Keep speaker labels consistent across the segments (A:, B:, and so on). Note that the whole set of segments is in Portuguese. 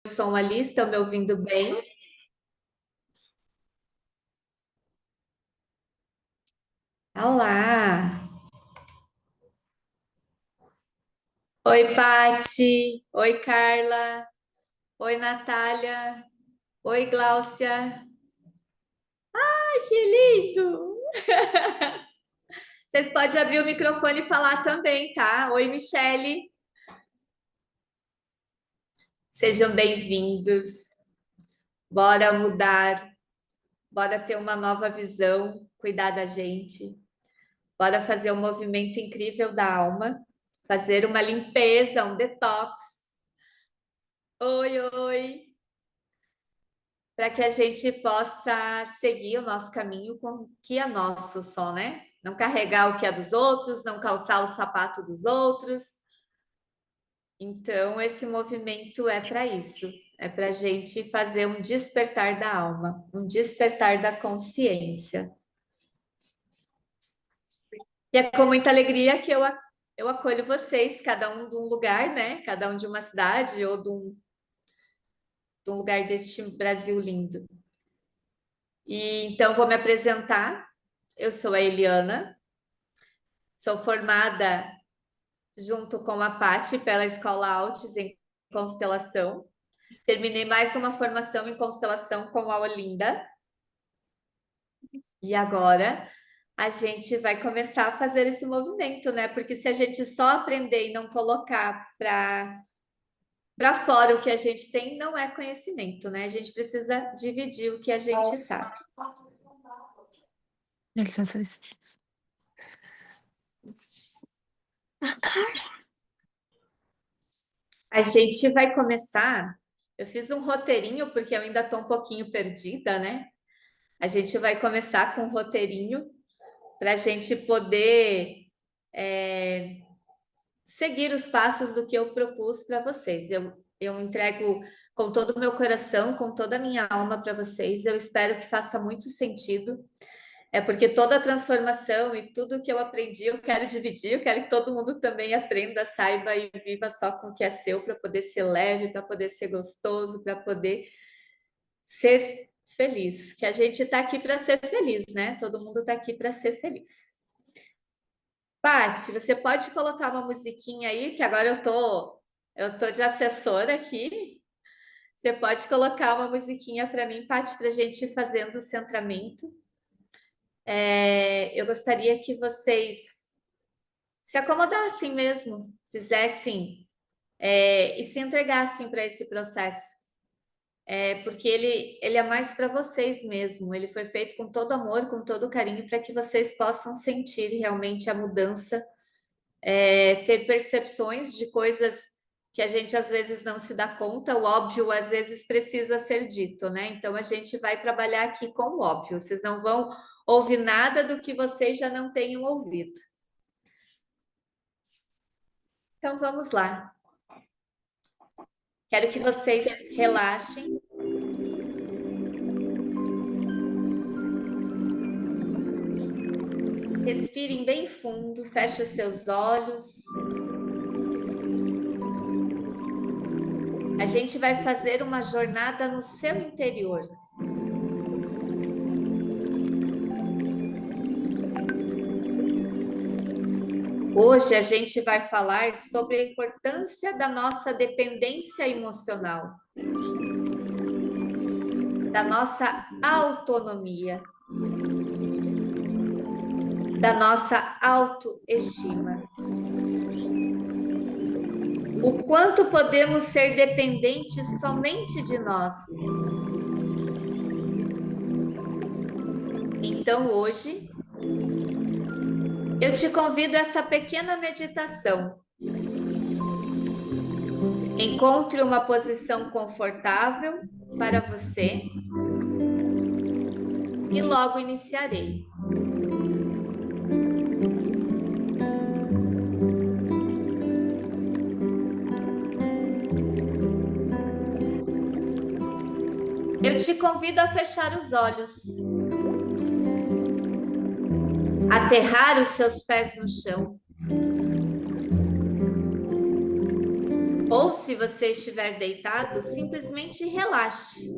A: Som ali, estão me ouvindo bem? Olá! Oi, Pati! Oi, Carla! Oi, Natália! Oi, Gláucia! Ai, que lindo! Vocês podem abrir o microfone e falar também, tá? Oi, Michele! Sejam bem-vindos! Bora mudar, bora ter uma nova visão, cuidar da gente, bora fazer um movimento incrível da alma, fazer uma limpeza, um detox. Oi, oi! Para que a gente possa seguir o nosso caminho com o que é nosso só, né? Não carregar o que é dos outros, não calçar o sapato dos outros. Então, esse movimento é para isso, é para a gente fazer um despertar da alma, um despertar da consciência. E é com muita alegria que eu acolho vocês, cada um de um lugar, né? Cada um de uma cidade ou de um lugar deste Brasil lindo. E então, vou me apresentar. Eu sou a Eliana. Sou formada junto com a Pati pela Escola Altes em Constelação. Terminei mais uma formação em constelação com a Olinda. E agora a gente vai começar a fazer esse movimento, né? Porque se a gente só aprender e não colocar para fora o que a gente tem, não é conhecimento, né? A gente precisa dividir o que a gente sabe.
B: Dá licença, licença.
A: A gente vai começar. Eu fiz um roteirinho porque eu ainda estou um pouquinho perdida, né? A gente vai começar com um roteirinho para a gente poder seguir os passos do que eu propus para vocês. Eu entrego com todo o meu coração, com toda a minha alma para vocês. Eu espero que faça muito sentido. É porque toda a transformação e tudo que eu aprendi, eu quero dividir, eu quero que todo mundo também aprenda, saiba e viva só com o que é seu, para poder ser leve, para poder ser gostoso, para poder ser feliz. Que a gente está aqui para ser feliz, né? Todo mundo está aqui para ser feliz. Pati, você pode colocar uma musiquinha aí, que agora eu tô de assessora aqui. Você pode colocar uma musiquinha para mim, Pati, para a gente ir fazendo o centramento. Eu gostaria que vocês se acomodassem mesmo, fizessem e se entregassem para esse processo. Porque ele é mais para vocês mesmo. Ele foi feito com todo amor, com todo carinho, para que vocês possam sentir realmente a mudança, ter percepções de coisas que a gente às vezes não se dá conta. O óbvio às vezes precisa ser dito, né? Então a gente vai trabalhar aqui com o óbvio. Vocês não vão ouvir nada do que vocês já não tenham ouvido. Então vamos lá. Quero que vocês relaxem. Respirem bem fundo, feche os seus olhos. A gente vai fazer uma jornada no seu interior. Hoje a gente vai falar sobre a importância da nossa dependência emocional, da nossa autonomia, da nossa autoestima. O quanto podemos ser dependentes somente de nós. Então hoje eu te convido a essa pequena meditação. Encontre uma posição confortável para você e logo iniciarei. Eu te convido a fechar os olhos, aterrar os seus pés no chão, ou Ou se você estiver deitado, simplesmente relaxe.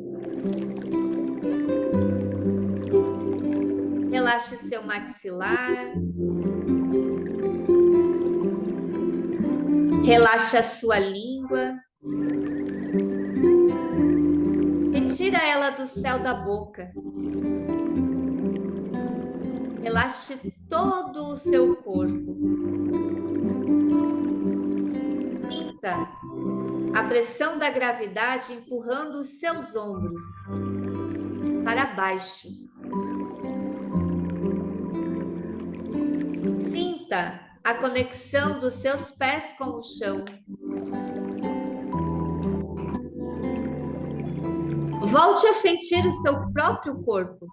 A: Relaxe seu maxilar. Relaxe a sua língua. Retira ela do céu da boca. Relaxe todo o seu corpo. Sinta a pressão da gravidade empurrando os seus ombros para baixo. Sinta a conexão dos seus pés com o chão. Volte a sentir o seu próprio corpo.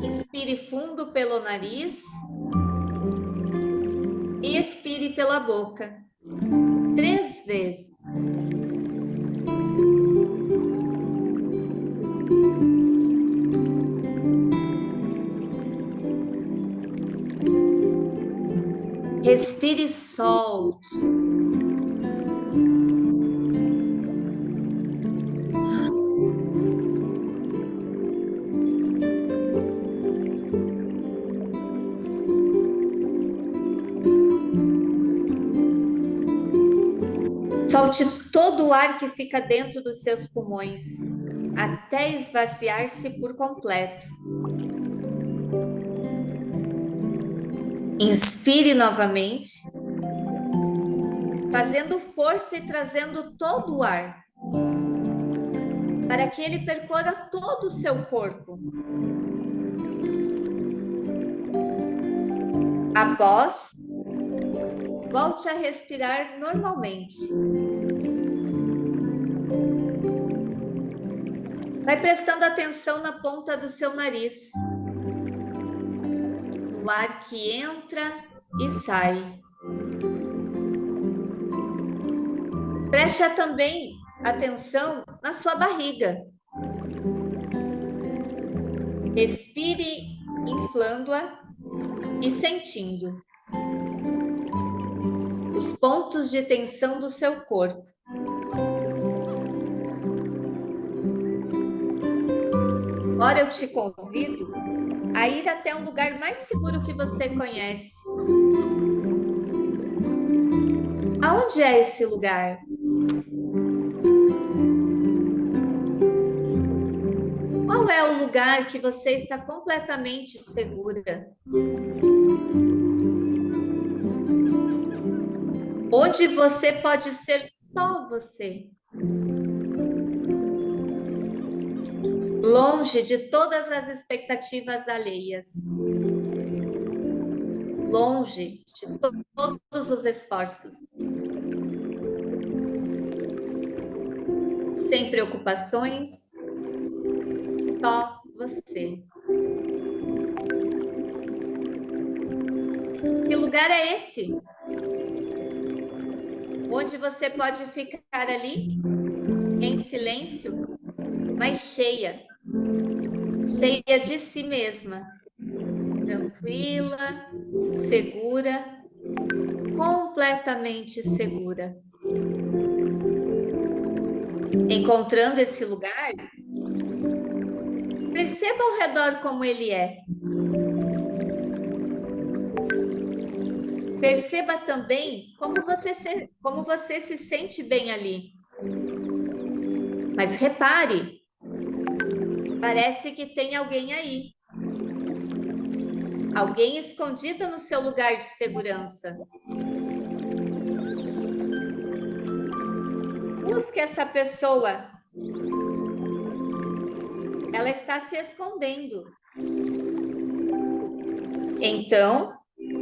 A: Inspire fundo pelo nariz e expire pela boca 3 vezes. Respire e solte. Solte todo o ar que fica dentro dos seus pulmões, até esvaziar-se por completo. Inspire novamente, fazendo força e trazendo todo o ar, para que ele percorra todo o seu corpo. Após, volte a respirar normalmente. Vai prestando atenção na ponta do seu nariz, no ar que entra e sai. Preste também atenção na sua barriga. Respire inflando-a e sentindo os pontos de tensão do seu corpo. Agora eu te convido a ir até um lugar mais seguro que você conhece. Aonde é esse lugar? Qual é o lugar que você está completamente segura? Onde você pode ser só você? Longe de todas as expectativas alheias. Longe de todos os esforços. Sem preocupações, só você. Que lugar é esse? Onde você pode ficar ali, em silêncio, mas cheia de si mesma, tranquila, segura, completamente segura. Encontrando esse lugar, perceba ao redor como ele é. Perceba também como você se sente bem ali. Mas repare, parece que tem alguém aí. Alguém escondido no seu lugar de segurança. Busque essa pessoa. Ela está se escondendo. Então,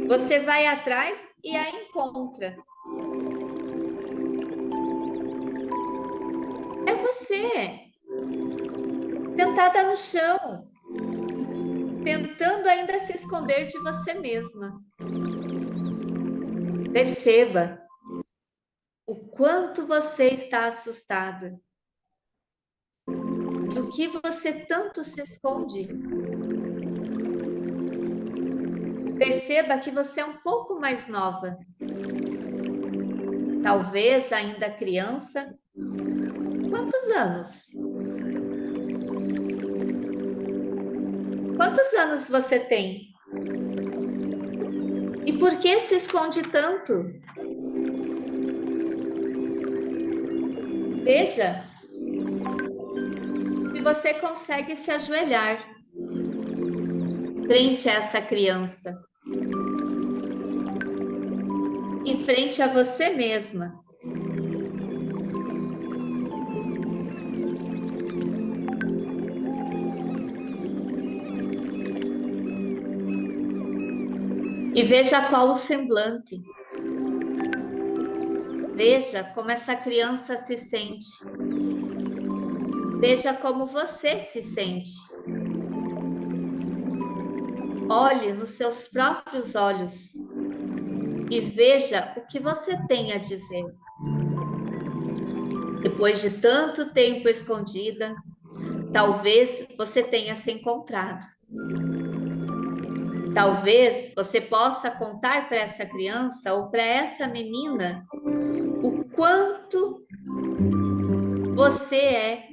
A: você vai atrás e a encontra. É você, sentada no chão, tentando ainda se esconder de você mesma. Perceba o quanto você está assustada. Do que você tanto se esconde. Perceba que você é um pouco mais nova. talvez ainda criança. Quantos anos? Quantos anos você tem? E por que se esconde tanto? Veja se você consegue se ajoelhar frente a essa criança, em frente a você mesma. E veja qual o semblante. Veja como essa criança se sente. Veja como você se sente. Olhe nos seus próprios olhos e veja o que você tem a dizer. Depois de tanto tempo escondida, talvez você tenha se encontrado. Talvez você possa contar para essa criança ou para essa menina o quanto você é,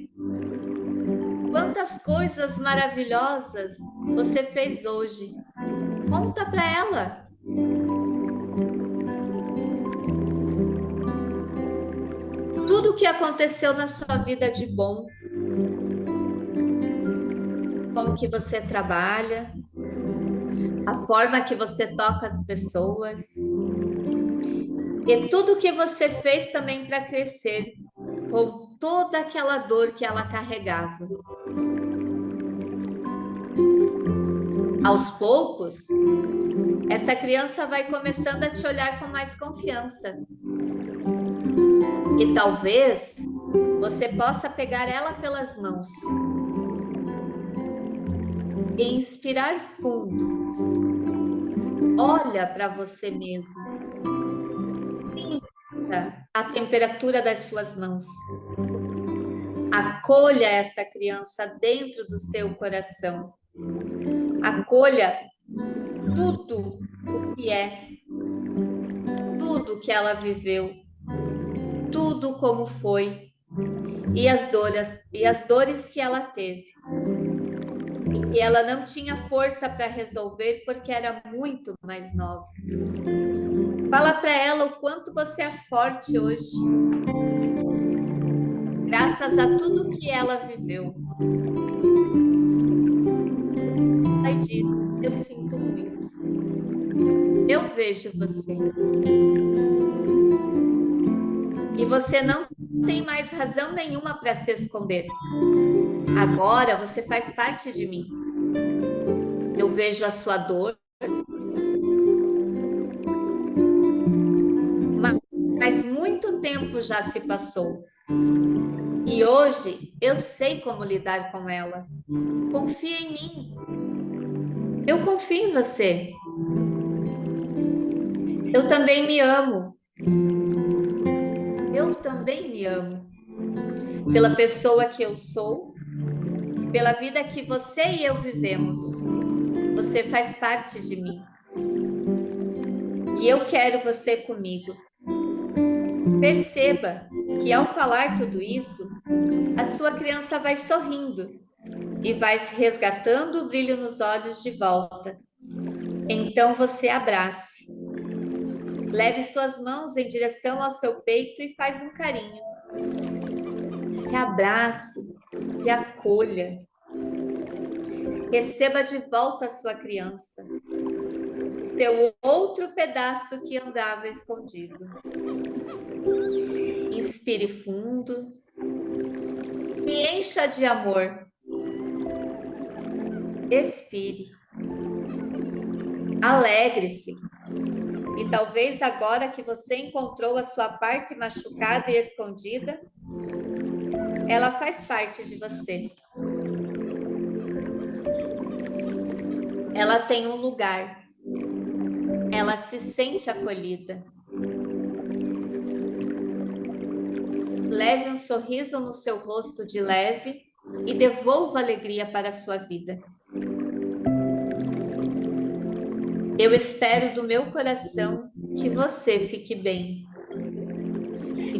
A: quantas coisas maravilhosas você fez hoje. Conta para ela. Tudo o que aconteceu na sua vida de bom, como que você trabalha, a forma que você toca as pessoas e tudo que você fez também para crescer com toda aquela dor que ela carregava. Aos poucos, essa criança vai começando a te olhar com mais confiança. E talvez você possa pegar ela pelas mãos e inspirar fundo. Olha para você mesmo. Sinta a temperatura das suas mãos. Acolha essa criança dentro do seu coração. Acolha tudo o que é, tudo que ela viveu, tudo como foi e as dores que ela teve. E ela não tinha força para resolver porque era muito mais nova. Fala para ela o quanto você é forte hoje, graças a tudo que ela viveu. Ela diz: eu sinto muito. Eu vejo você. E você não tem mais razão nenhuma para se esconder. Agora você faz parte de mim. Eu vejo a sua dor, mas muito tempo já se passou. E hoje eu sei como lidar com ela. Confia em mim. Eu confio em você. Eu também me amo. Eu também me amo. Pela pessoa que eu sou, pela vida que você e eu vivemos. Você faz parte de mim. E eu quero você comigo. Perceba que ao falar tudo isso, a sua criança vai sorrindo e vai resgatando o brilho nos olhos de volta. Então você abrace. Leve suas mãos em direção ao seu peito e faz um carinho. Se abrace, se acolha. Receba de volta a sua criança, o seu outro pedaço que andava escondido. Inspire fundo e encha de amor. Expire. Alegre-se. E talvez agora que você encontrou a sua parte machucada e escondida, ela faz parte de você. Ela tem um lugar. Ela se sente acolhida. Leve um sorriso no seu rosto de leve e devolva alegria para a sua vida. Eu espero do meu coração que você fique bem.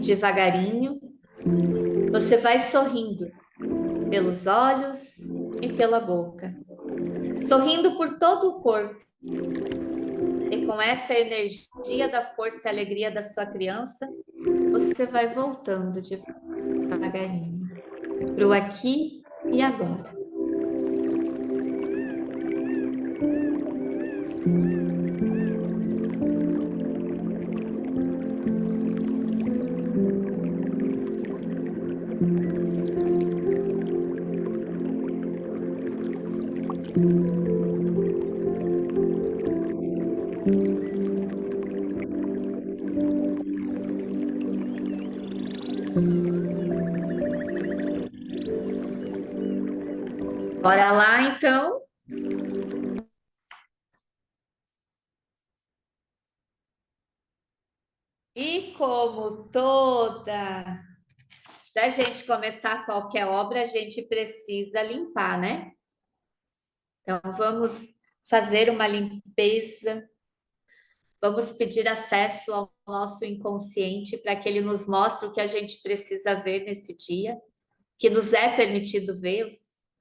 A: devagarinho, você vai sorrindo pelos olhos e pela boca, sorrindo por todo o corpo. E com essa energia da força e alegria da sua criança, você vai voltando devagarinho para o aqui e agora. Bora lá, então. E como da gente começar qualquer obra, a gente precisa limpar, né? Então, vamos fazer uma limpeza, vamos pedir acesso ao nosso inconsciente para que ele nos mostre o que a gente precisa ver nesse dia, que nos é permitido ver,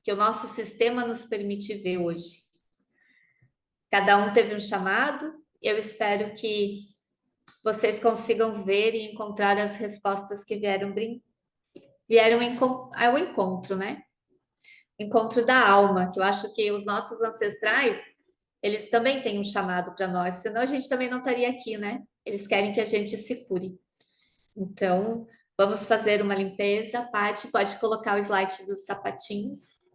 A: que o nosso sistema nos permite ver hoje. Cada um teve um chamado, eu espero que vocês consigam ver e encontrar as respostas que vieram ao encontro, né? Encontro da alma, que eu acho que os nossos ancestrais, eles também têm um chamado para nós, senão a gente também não estaria aqui, né? Eles querem que a gente se cure. Então, vamos fazer uma limpeza. Paty, pode colocar o slide dos sapatinhos.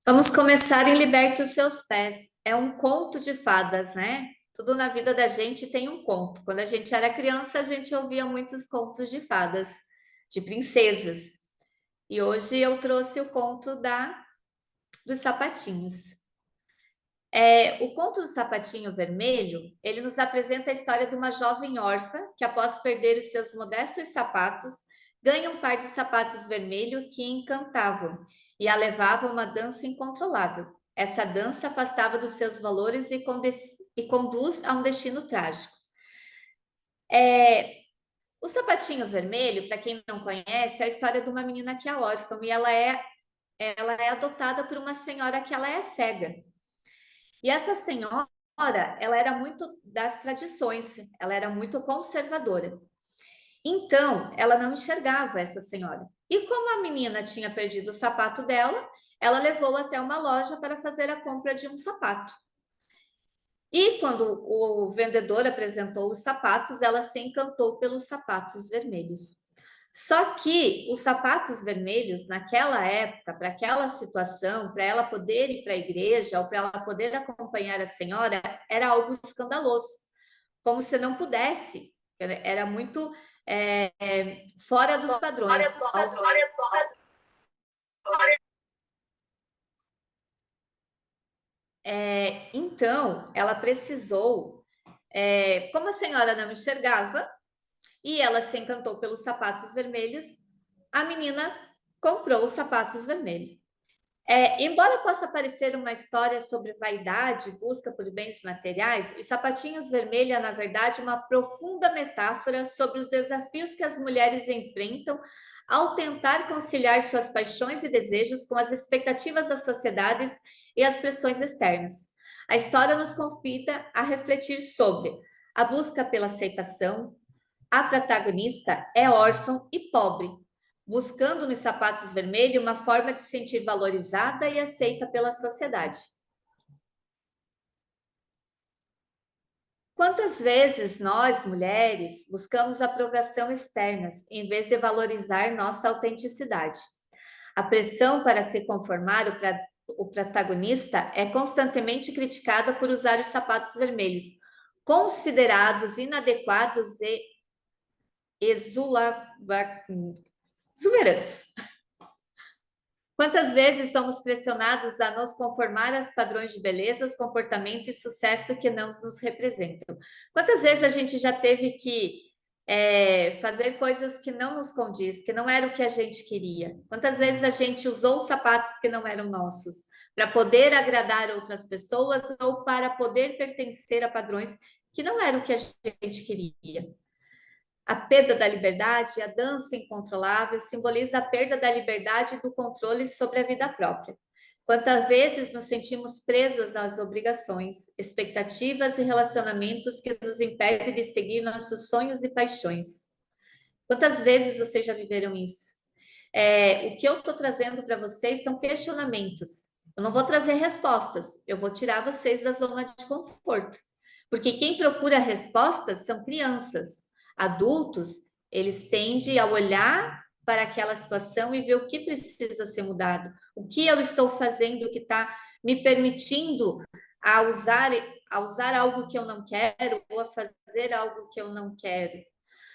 A: Vamos começar em Liberte os Seus Pés. É um conto de fadas, né? Tudo na vida da gente tem um conto. Quando a gente era criança, a gente ouvia muitos contos de fadas, de princesas. E hoje eu trouxe o conto dos sapatinhos. O conto do sapatinho vermelho, ele nos apresenta a história de uma jovem órfã que, após perder os seus modestos sapatos, ganha um par de sapatos vermelhos que encantavam e a levava a uma dança incontrolável. Essa dança afastava dos seus valores e conduz a um destino trágico. O sapatinho vermelho, para quem não conhece, é a história de uma menina que é órfã e ela é adotada por uma senhora que ela é cega. E essa senhora, ela era muito das tradições, ela era muito conservadora. Então, ela não enxergava essa senhora. E como a menina tinha perdido o sapato dela, ela levou até uma loja para fazer a compra de um sapato. E quando o vendedor apresentou os sapatos, ela se encantou pelos sapatos vermelhos. Só que os sapatos vermelhos, naquela época, para aquela situação, para ela poder ir para a igreja ou para ela poder acompanhar a senhora, era algo escandaloso, como se não pudesse, era muito fora dos padrões. Então, ela precisou, como a senhora não enxergava, e ela se encantou pelos sapatos vermelhos, a menina comprou os sapatos vermelhos. Embora possa parecer uma história sobre vaidade e busca por bens materiais, os sapatinhos vermelhos é, na verdade, uma profunda metáfora sobre os desafios que as mulheres enfrentam ao tentar conciliar suas paixões e desejos com as expectativas das sociedades e as pressões externas. A história nos convida a refletir sobre a busca pela aceitação. A protagonista é órfã e pobre, buscando nos sapatos vermelhos uma forma de se sentir valorizada e aceita pela sociedade. Quantas vezes nós, mulheres, buscamos aprovação externa em vez de valorizar nossa autenticidade? A pressão para se conformar o protagonista é constantemente criticada por usar os sapatos vermelhos, considerados inadequados e exuberantes. Quantas vezes somos pressionados a nos conformar aos padrões de beleza, comportamento e sucesso que não nos representam? Quantas vezes a gente já teve que fazer coisas que não nos condiz, que não era o que a gente queria? Quantas vezes a gente usou sapatos que não eram nossos para poder agradar outras pessoas ou para poder pertencer a padrões que não eram o que a gente queria? A perda da liberdade, a dança incontrolável, simboliza a perda da liberdade e do controle sobre a vida própria. Quantas vezes nos sentimos presas às obrigações, expectativas e relacionamentos que nos impedem de seguir nossos sonhos e paixões? Quantas vezes vocês já viveram isso? O que eu estou trazendo para vocês são questionamentos. Eu não vou trazer respostas, eu vou tirar vocês da zona de conforto. Porque quem procura respostas são crianças. Adultos, eles tendem a olhar para aquela situação e ver o que precisa ser mudado, o que eu estou fazendo que está me permitindo a usar algo que eu não quero ou a fazer algo que eu não quero.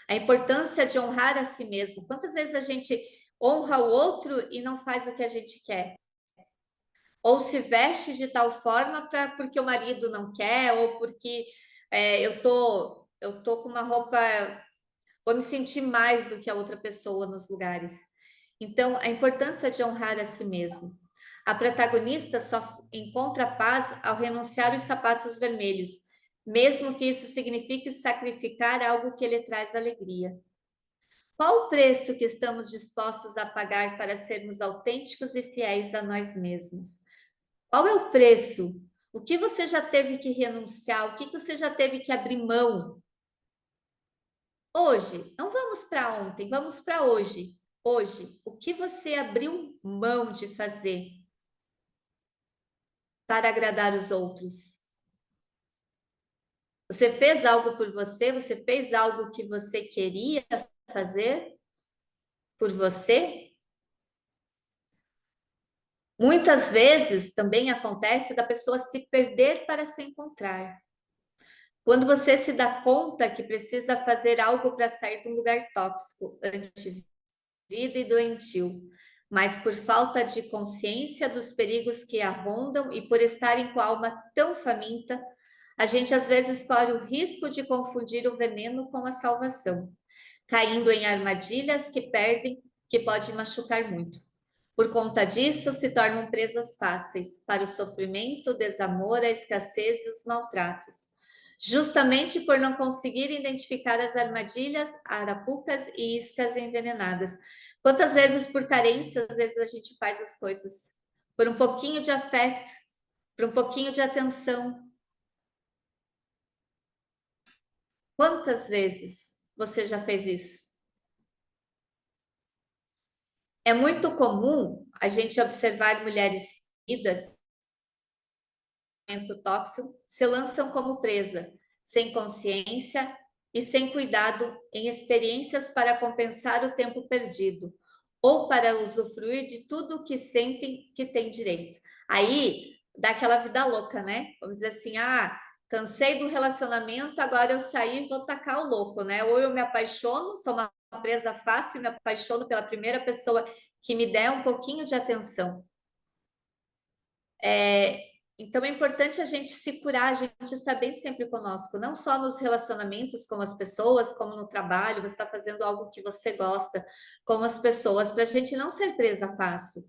A: A importância de honrar a si mesmo. Quantas vezes a gente honra o outro e não faz o que a gente quer? Ou se veste de tal forma porque o marido não quer, ou porque eu tô com uma roupa, vou me sentir mais do que a outra pessoa nos lugares. Então, a importância de honrar a si mesmo. A protagonista só encontra paz ao renunciar os sapatos vermelhos, mesmo que isso signifique sacrificar algo que lhe traz alegria. Qual o preço que estamos dispostos a pagar para sermos autênticos e fiéis a nós mesmos? Qual é o preço? O que você já teve que renunciar? O que você já teve que abrir mão? Hoje, não vamos para ontem, vamos para hoje. Hoje, o que você abriu mão de fazer para agradar os outros? Você fez algo por você? Você fez algo que você queria fazer por você? Muitas vezes também acontece da pessoa se perder para se encontrar. Quando você se dá conta que precisa fazer algo para sair de um lugar tóxico, antivida e doentio, mas por falta de consciência dos perigos que a rondam e por estarem com a alma tão faminta, a gente às vezes corre o risco de confundir o veneno com a salvação, caindo em armadilhas que podem machucar muito. Por conta disso, se tornam presas fáceis para o sofrimento, o desamor, a escassez e os maltratos. Justamente por não conseguir identificar as armadilhas, arapucas e iscas envenenadas. Quantas vezes, por carência, às vezes a gente faz as coisas? Por um pouquinho de afeto, por um pouquinho de atenção. Quantas vezes você já fez isso? É muito comum a gente observar mulheres feridas tóxico se lançam como presa, sem consciência e sem cuidado em experiências para compensar o tempo perdido ou para usufruir de tudo o que sentem que têm direito. Aí dá aquela vida louca, né? Vamos dizer assim, cansei do relacionamento, agora eu saí e vou tacar o louco, né? Ou eu me apaixono, sou uma presa fácil, me apaixono pela primeira pessoa que me der um pouquinho de atenção. Então é importante a gente se curar, a gente estar bem sempre conosco, não só nos relacionamentos com as pessoas, como no trabalho, você está fazendo algo que você gosta com as pessoas, para a gente não ser presa fácil.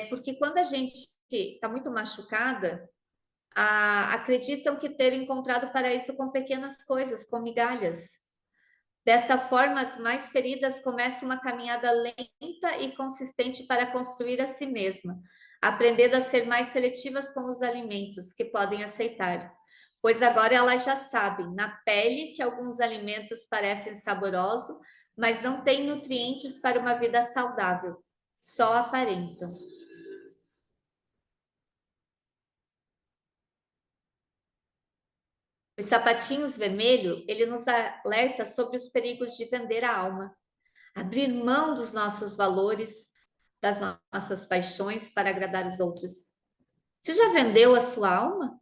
A: Porque quando a gente está muito machucada, acreditam que ter encontrado paraíso com pequenas coisas, com migalhas. Dessa forma, as mais feridas começam uma caminhada lenta e consistente para construir a si mesma, aprendendo a ser mais seletivas com os alimentos que podem aceitar, pois agora elas já sabem na pele que alguns alimentos parecem saborosos, mas não têm nutrientes para uma vida saudável, só aparentam. Os sapatinhos vermelhos, ele nos alerta sobre os perigos de vender a alma, abrir mão dos nossos valores, das nossas paixões para agradar os outros. Você já vendeu a sua alma?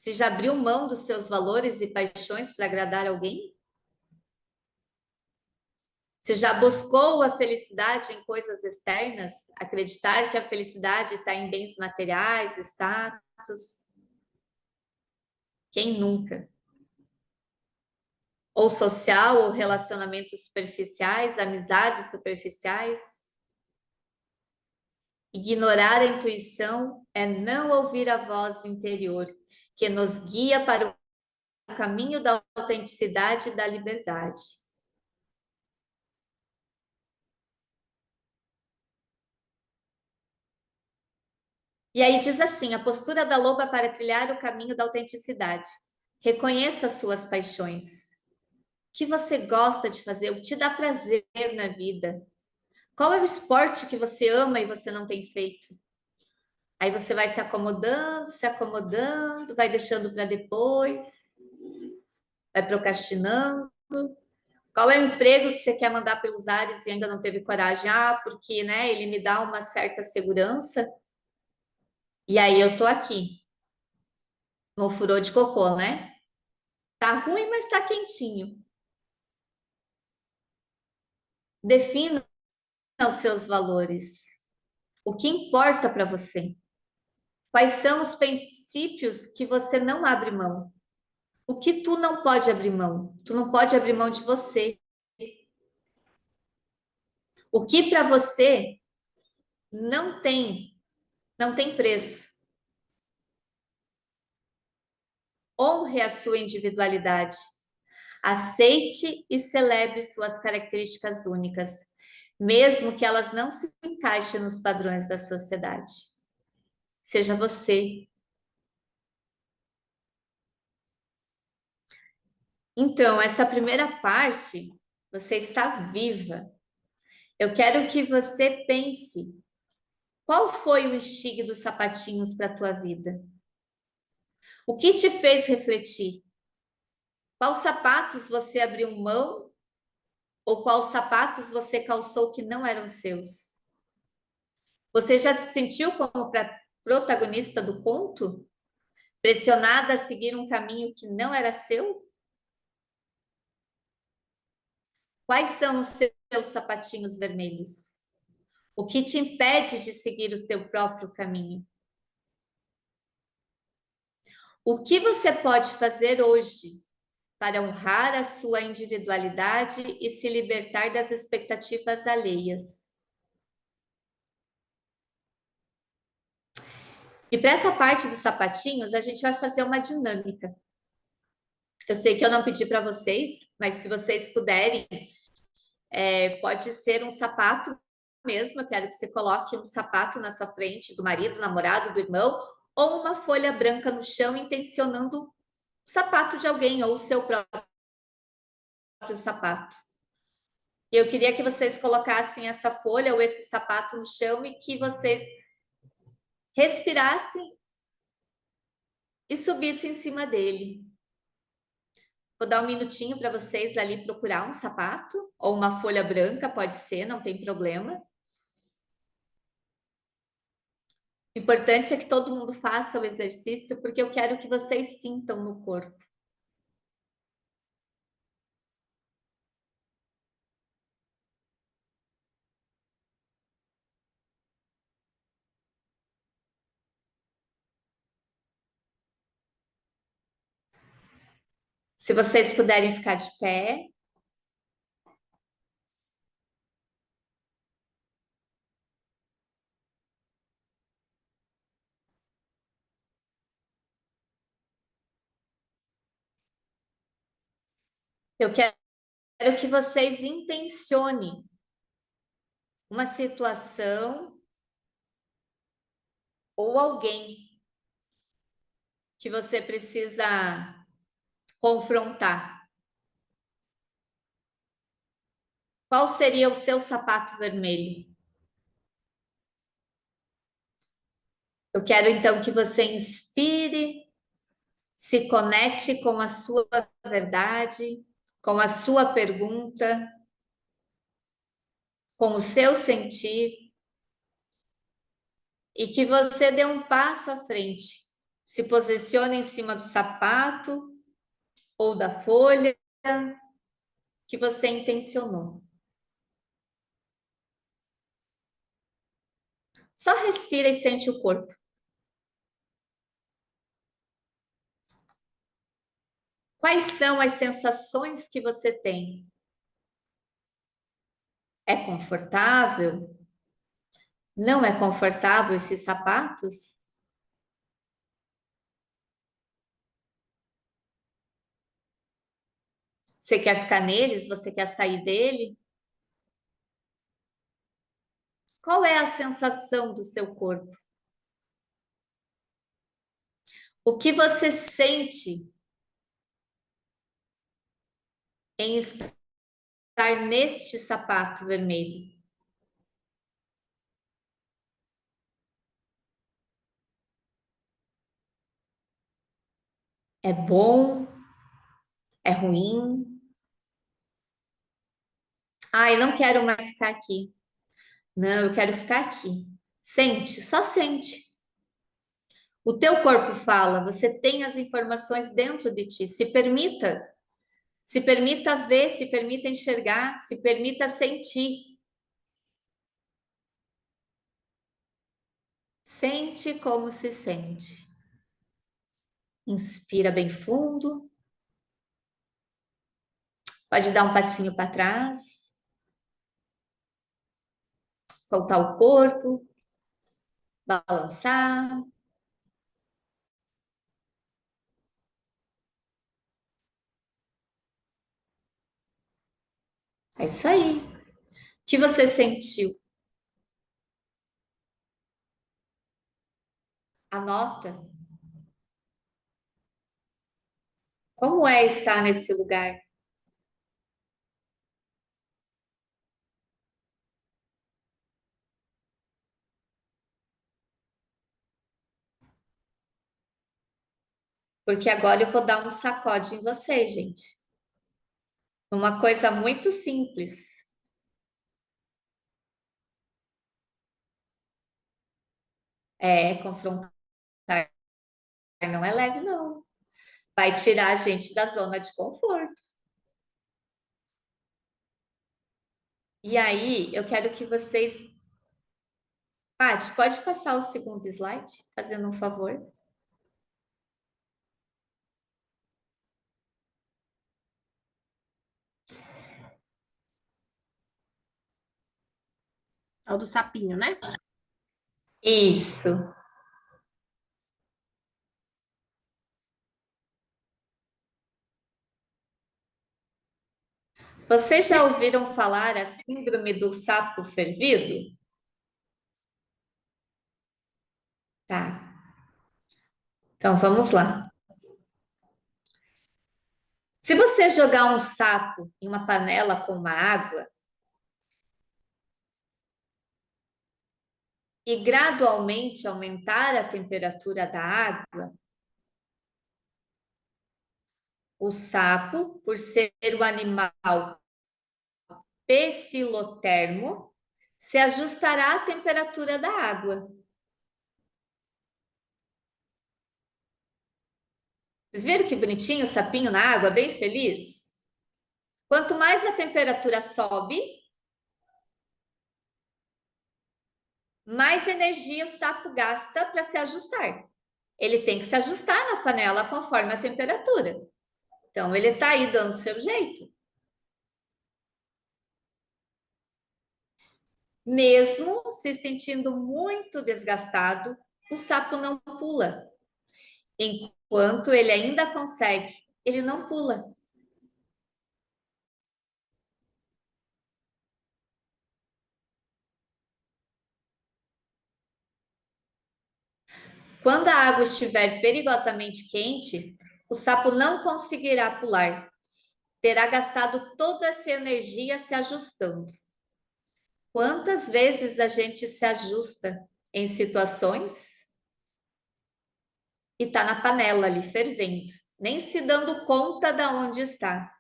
A: Você já abriu mão dos seus valores e paixões para agradar alguém? Você já buscou a felicidade em coisas externas? Acreditar que a felicidade está em bens materiais, status? Quem nunca? Ou social, ou relacionamentos superficiais, amizades superficiais? Ignorar a intuição é não ouvir a voz interior, que nos guia para o caminho da autenticidade e da liberdade. E aí diz assim: a postura da loba para trilhar o caminho da autenticidade. Reconheça as suas paixões. O que você gosta de fazer? O que te dá prazer na vida? Qual é o esporte que você ama e você não tem feito? Aí você vai se acomodando, vai deixando para depois, vai procrastinando. Qual é o emprego que você quer mandar pelos ares e ainda não teve coragem? Ah, porque, né, ele me dá uma certa segurança. E aí eu tô aqui, no furor de cocô, né? Tá ruim, mas tá quentinho. Defina os seus valores. O que importa para você? Quais são os princípios que você não abre mão? O que tu não pode abrir mão? Tu não pode abrir mão de você. O que para você não tem, não tem preço. Honre a sua individualidade. Aceite e celebre suas características únicas, mesmo que elas não se encaixem nos padrões da sociedade. Seja você. Então, essa primeira parte, você está viva. Eu quero que você pense, qual foi o estig dos sapatinhos para a tua vida? O que te fez refletir? Quais sapatos você abriu mão ou quais sapatos você calçou que não eram seus? Você já se sentiu como protagonista do conto? Pressionada a seguir um caminho que não era seu? Quais são os seus sapatinhos vermelhos? O que te impede de seguir o teu próprio caminho? O que você pode fazer hoje para honrar a sua individualidade e se libertar das expectativas alheias? E para essa parte dos sapatinhos, a gente vai fazer uma dinâmica. Eu sei que eu não pedi para vocês, mas se vocês puderem, pode ser um sapato mesmo. Eu quero que você coloque um sapato na sua frente do marido, do namorado, do irmão, ou uma folha branca no chão, intencionando o sapato de alguém ou o seu próprio sapato. E eu queria que vocês colocassem essa folha ou esse sapato no chão e que vocês respirassem e subissem em cima dele. Vou dar um minutinho para vocês ali procurar um sapato ou uma folha branca, pode ser, não tem problema. O importante é que todo mundo faça o exercício, porque eu quero que vocês sintam no corpo. Se vocês puderem ficar de pé, eu quero que vocês intencionem uma situação ou alguém que você precisa confrontar. Qual seria o seu sapato vermelho? Eu quero então que você inspire, se conecte com a sua verdade, com a sua pergunta, com o seu sentir, e que você dê um passo à frente Se posiciona em cima do sapato ou da folha que você intencionou. Só respira e sente o corpo. Quais são as sensações que você tem? É confortável? Não é confortável esses sapatos? Você quer ficar neles? Você quer sair dele? Qual é a sensação do seu corpo? O que você sente em estar neste sapato vermelho? É bom? É ruim? Ai, não quero mais ficar aqui. Não, eu quero ficar aqui. Sente, só sente. O teu corpo fala, você tem as informações dentro de ti. Se permita ver, se permita enxergar, se permita sentir. Sente como se sente. Inspira bem fundo. Pode dar um passinho para trás. Soltar o corpo. Balançar. É isso aí. O que você sentiu? Anota. Como é estar nesse lugar? Porque agora eu vou dar um sacode em você, gente. Uma coisa muito simples. Confrontar não é leve, não. Vai tirar a gente da zona de conforto. E aí, eu quero que vocês. Paty, pode passar o segundo slide, fazendo um favor?
B: É o do sapinho, né?
A: Isso. Vocês já ouviram falar a síndrome do sapo fervido? Tá. Então vamos lá. Se você jogar um sapo em uma panela com uma água e gradualmente aumentar a temperatura da água, o sapo, por ser o animal pecilotermo, se ajustará à temperatura da água. Vocês viram que bonitinho o sapinho na água, bem feliz? Quanto mais a temperatura sobe, mais energia o sapo gasta para se ajustar. Ele tem que se ajustar na panela conforme a temperatura. Então, ele está aí dando o seu jeito. Mesmo se sentindo muito desgastado, o sapo não pula. Enquanto ele ainda consegue, ele não pula. Quando a água estiver perigosamente quente, o sapo não conseguirá pular. Terá gastado toda essa energia se ajustando. Quantas vezes a gente se ajusta em situações e está na panela ali fervendo, nem se dando conta de onde está?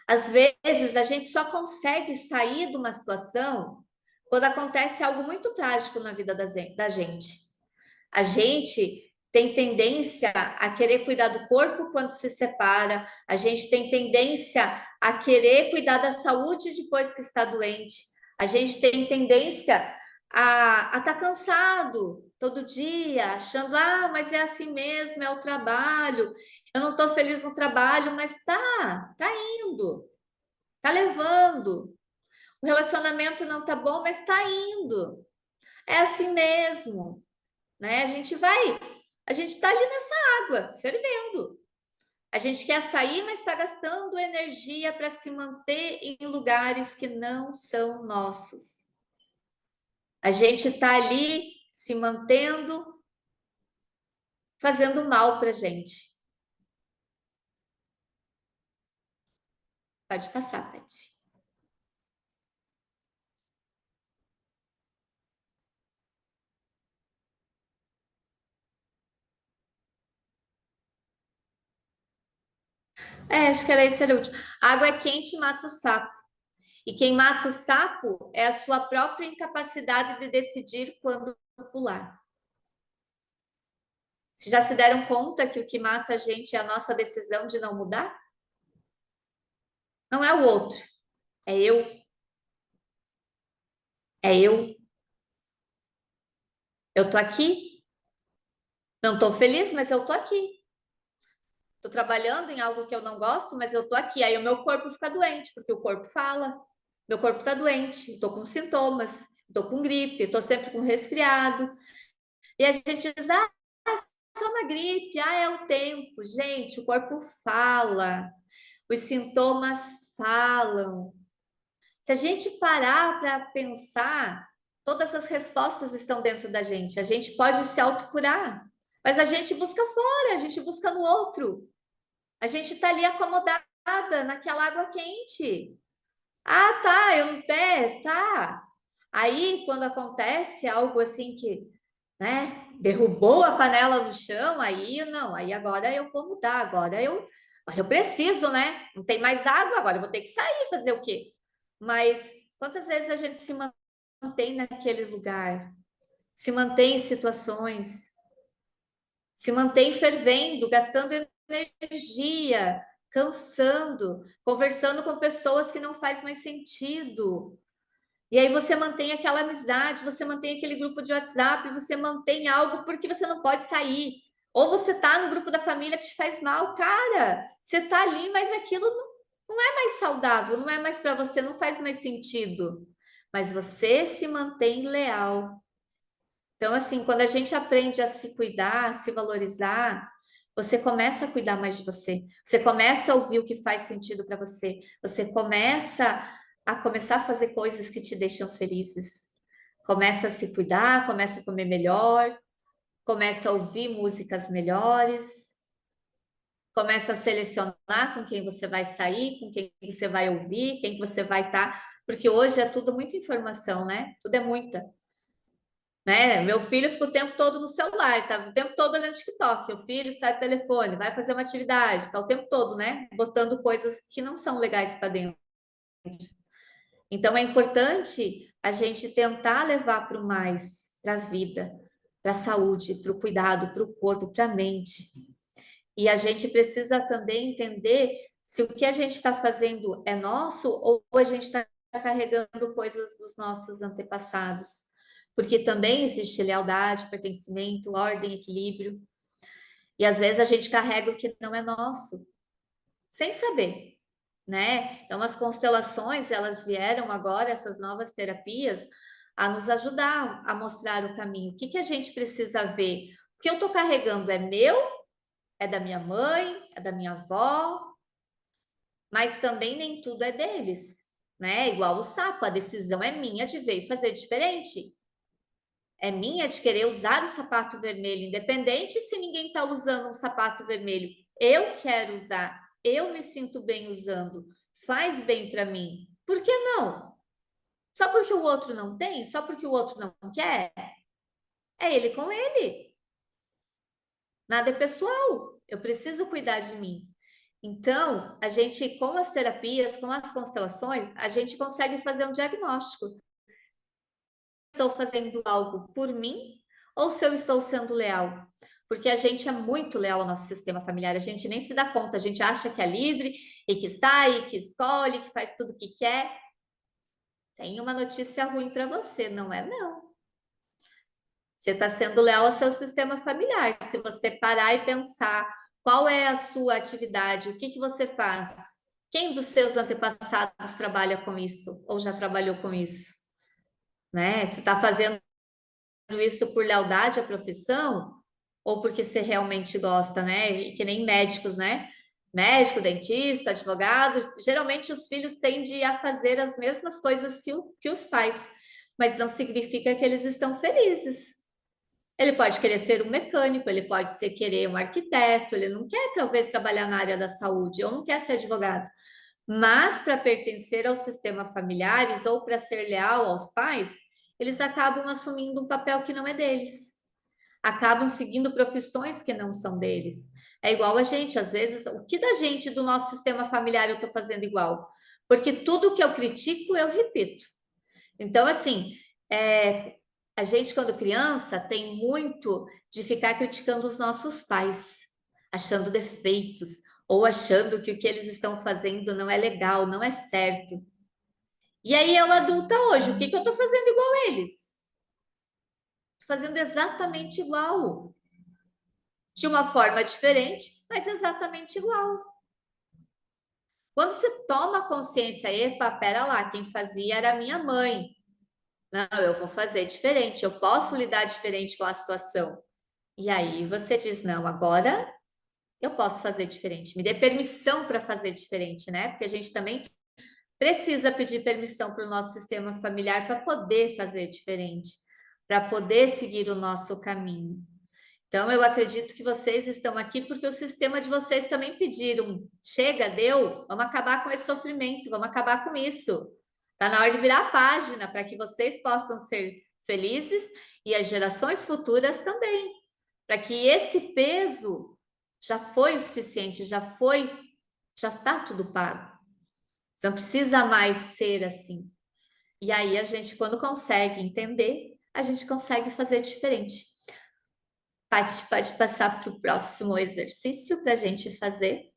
A: Às vezes a gente só consegue sair de uma situação quando acontece algo muito trágico na vida da gente. A gente tem tendência a querer cuidar do corpo quando se separa, a gente tem tendência a querer cuidar da saúde depois que está doente, a gente tem tendência a estar cansado todo dia, achando, mas é assim mesmo, é o trabalho, eu não estou feliz no trabalho, mas tá indo, tá levando. O relacionamento não tá bom, mas tá indo. É assim mesmo, né? A gente tá ali nessa água, fervendo. A gente quer sair, mas está gastando energia para se manter em lugares que não são nossos. A gente está ali se mantendo, fazendo mal para a gente. Pode passar, Tati. Acho que era esse era o último. A água é quente e mata o sapo. E quem mata o sapo é a sua própria incapacidade de decidir quando pular. Vocês já se deram conta que o que mata a gente é a nossa decisão de não mudar? Não é o outro, é eu. É eu. Eu tô aqui, não tô feliz, mas eu tô aqui. Tô trabalhando em algo que eu não gosto, mas eu tô aqui. Aí o meu corpo fica doente, porque o corpo fala. Meu corpo tá doente, tô com sintomas, tô com gripe, tô sempre com resfriado. E a gente diz, só uma gripe, é o tempo. Gente, o corpo fala, os sintomas falam. Se a gente parar para pensar, todas as respostas estão dentro da gente. A gente pode se autocurar, mas a gente busca fora, a gente busca no outro. A gente está ali acomodada naquela água quente. Tá, eu não tenho, tá. Aí, quando acontece algo assim que, né, derrubou a panela no chão, aí não, aí agora eu vou mudar, agora eu preciso, né? Não tem mais água, agora eu vou ter que sair, fazer o quê? Mas quantas vezes a gente se mantém naquele lugar, se mantém em situações, se mantém fervendo, gastando energia, cansando, conversando com pessoas que não faz mais sentido. E aí você mantém aquela amizade, você mantém aquele grupo de WhatsApp, você mantém algo porque você não pode sair. Ou você tá no grupo da família que te faz mal, cara. Você tá ali, mas aquilo não é mais saudável, não é mais para você, não faz mais sentido. Mas você se mantém leal. Então, assim, quando a gente aprende a se cuidar, a se valorizar, você começa a cuidar mais de você. Você começa a ouvir o que faz sentido para você. Você começar a fazer coisas que te deixam felizes. Começa a se cuidar, começa a comer melhor, começa a ouvir músicas melhores, começa a selecionar com quem você vai sair, com quem você vai ouvir, quem que você vai estar, porque hoje é tudo muita informação, né? Tudo é muita. Né? Meu filho fica o tempo todo no celular, tá o tempo todo olhando TikTok. O filho sai do telefone, vai fazer uma atividade, tá o tempo todo, né? Botando coisas que não são legais para dentro. Então é importante a gente tentar levar para o mais, para a vida, para a saúde, para o cuidado, para o corpo, para a mente. E a gente precisa também entender se o que a gente está fazendo é nosso ou a gente está carregando coisas dos nossos antepassados. Porque também existe lealdade, pertencimento, ordem, equilíbrio. E às vezes a gente carrega o que não é nosso, sem saber, né? Então as constelações, elas vieram agora, essas novas terapias, a nos ajudar a mostrar o caminho. O que que a gente precisa ver? O que eu estou carregando é meu, é da minha mãe, é da minha avó, mas também nem tudo é deles, né? Igual o sapo, a decisão é minha de ver e fazer diferente. É minha de querer usar o sapato vermelho, independente se ninguém está usando um sapato vermelho. Eu quero usar, eu me sinto bem usando, faz bem para mim. Por que não? Só porque o outro não tem? Só porque o outro não quer? É ele com ele. Nada é pessoal. Eu preciso cuidar de mim. Então, a gente, com as terapias, com as constelações, a gente consegue fazer um diagnóstico. Estou fazendo algo por mim ou se eu estou sendo leal? porque a gente é muito leal ao nosso sistema familiar, a gente nem se dá conta, a gente acha que é livre e que sai, que escolhe, que faz tudo o que quer. Tem uma notícia ruim para você, não é? Não. Você está sendo leal ao seu sistema familiar. Se você parar e pensar qual é a sua atividade, o que que você faz, quem dos seus antepassados trabalha com isso ou já trabalhou com isso, né? Você está fazendo isso por lealdade à profissão ou porque você realmente gosta, né? E que nem médicos, né? Médico, dentista, advogado, geralmente os filhos tendem a fazer as mesmas coisas que os pais, mas não significa que eles estão felizes. Ele pode querer ser um mecânico, ele pode ser querer um arquiteto, ele não quer talvez trabalhar na área da saúde ou não quer ser advogado. Mas para pertencer ao sistema familiares ou para ser leal aos pais, eles acabam assumindo um papel que não é deles. Acabam seguindo profissões que não são deles. É igual a gente, às vezes, o que da gente do nosso sistema familiar eu estou fazendo igual? Porque tudo que eu critico, eu repito. Então, assim, a gente, quando criança, tem muito de ficar criticando os nossos pais, achando defeitos, ou achando que o que eles estão fazendo não é legal, não é certo. E aí, eu adulta hoje, o que que eu estou fazendo igual a eles? Tô fazendo exatamente igual, de uma forma diferente, mas exatamente igual. Quando você toma consciência, epa, pera lá, quem fazia era a minha mãe. Não, eu vou fazer diferente, eu posso lidar diferente com a situação. E aí você diz: não, agora eu posso fazer diferente. Me dê permissão para fazer diferente, né? Porque a gente também precisa pedir permissão para o nosso sistema familiar para poder fazer diferente, para poder seguir o nosso caminho. Então, eu acredito que vocês estão aqui porque o sistema de vocês também pediram. Chega, deu, vamos acabar com esse sofrimento, vamos acabar com isso. Está na hora de virar a página para que vocês possam ser felizes e as gerações futuras também. Para que esse peso já foi o suficiente, já está tudo pago. Você não precisa mais ser assim. E aí a gente, quando consegue entender, a gente consegue fazer diferente. Paty, pode passar para o próximo exercício para a gente fazer.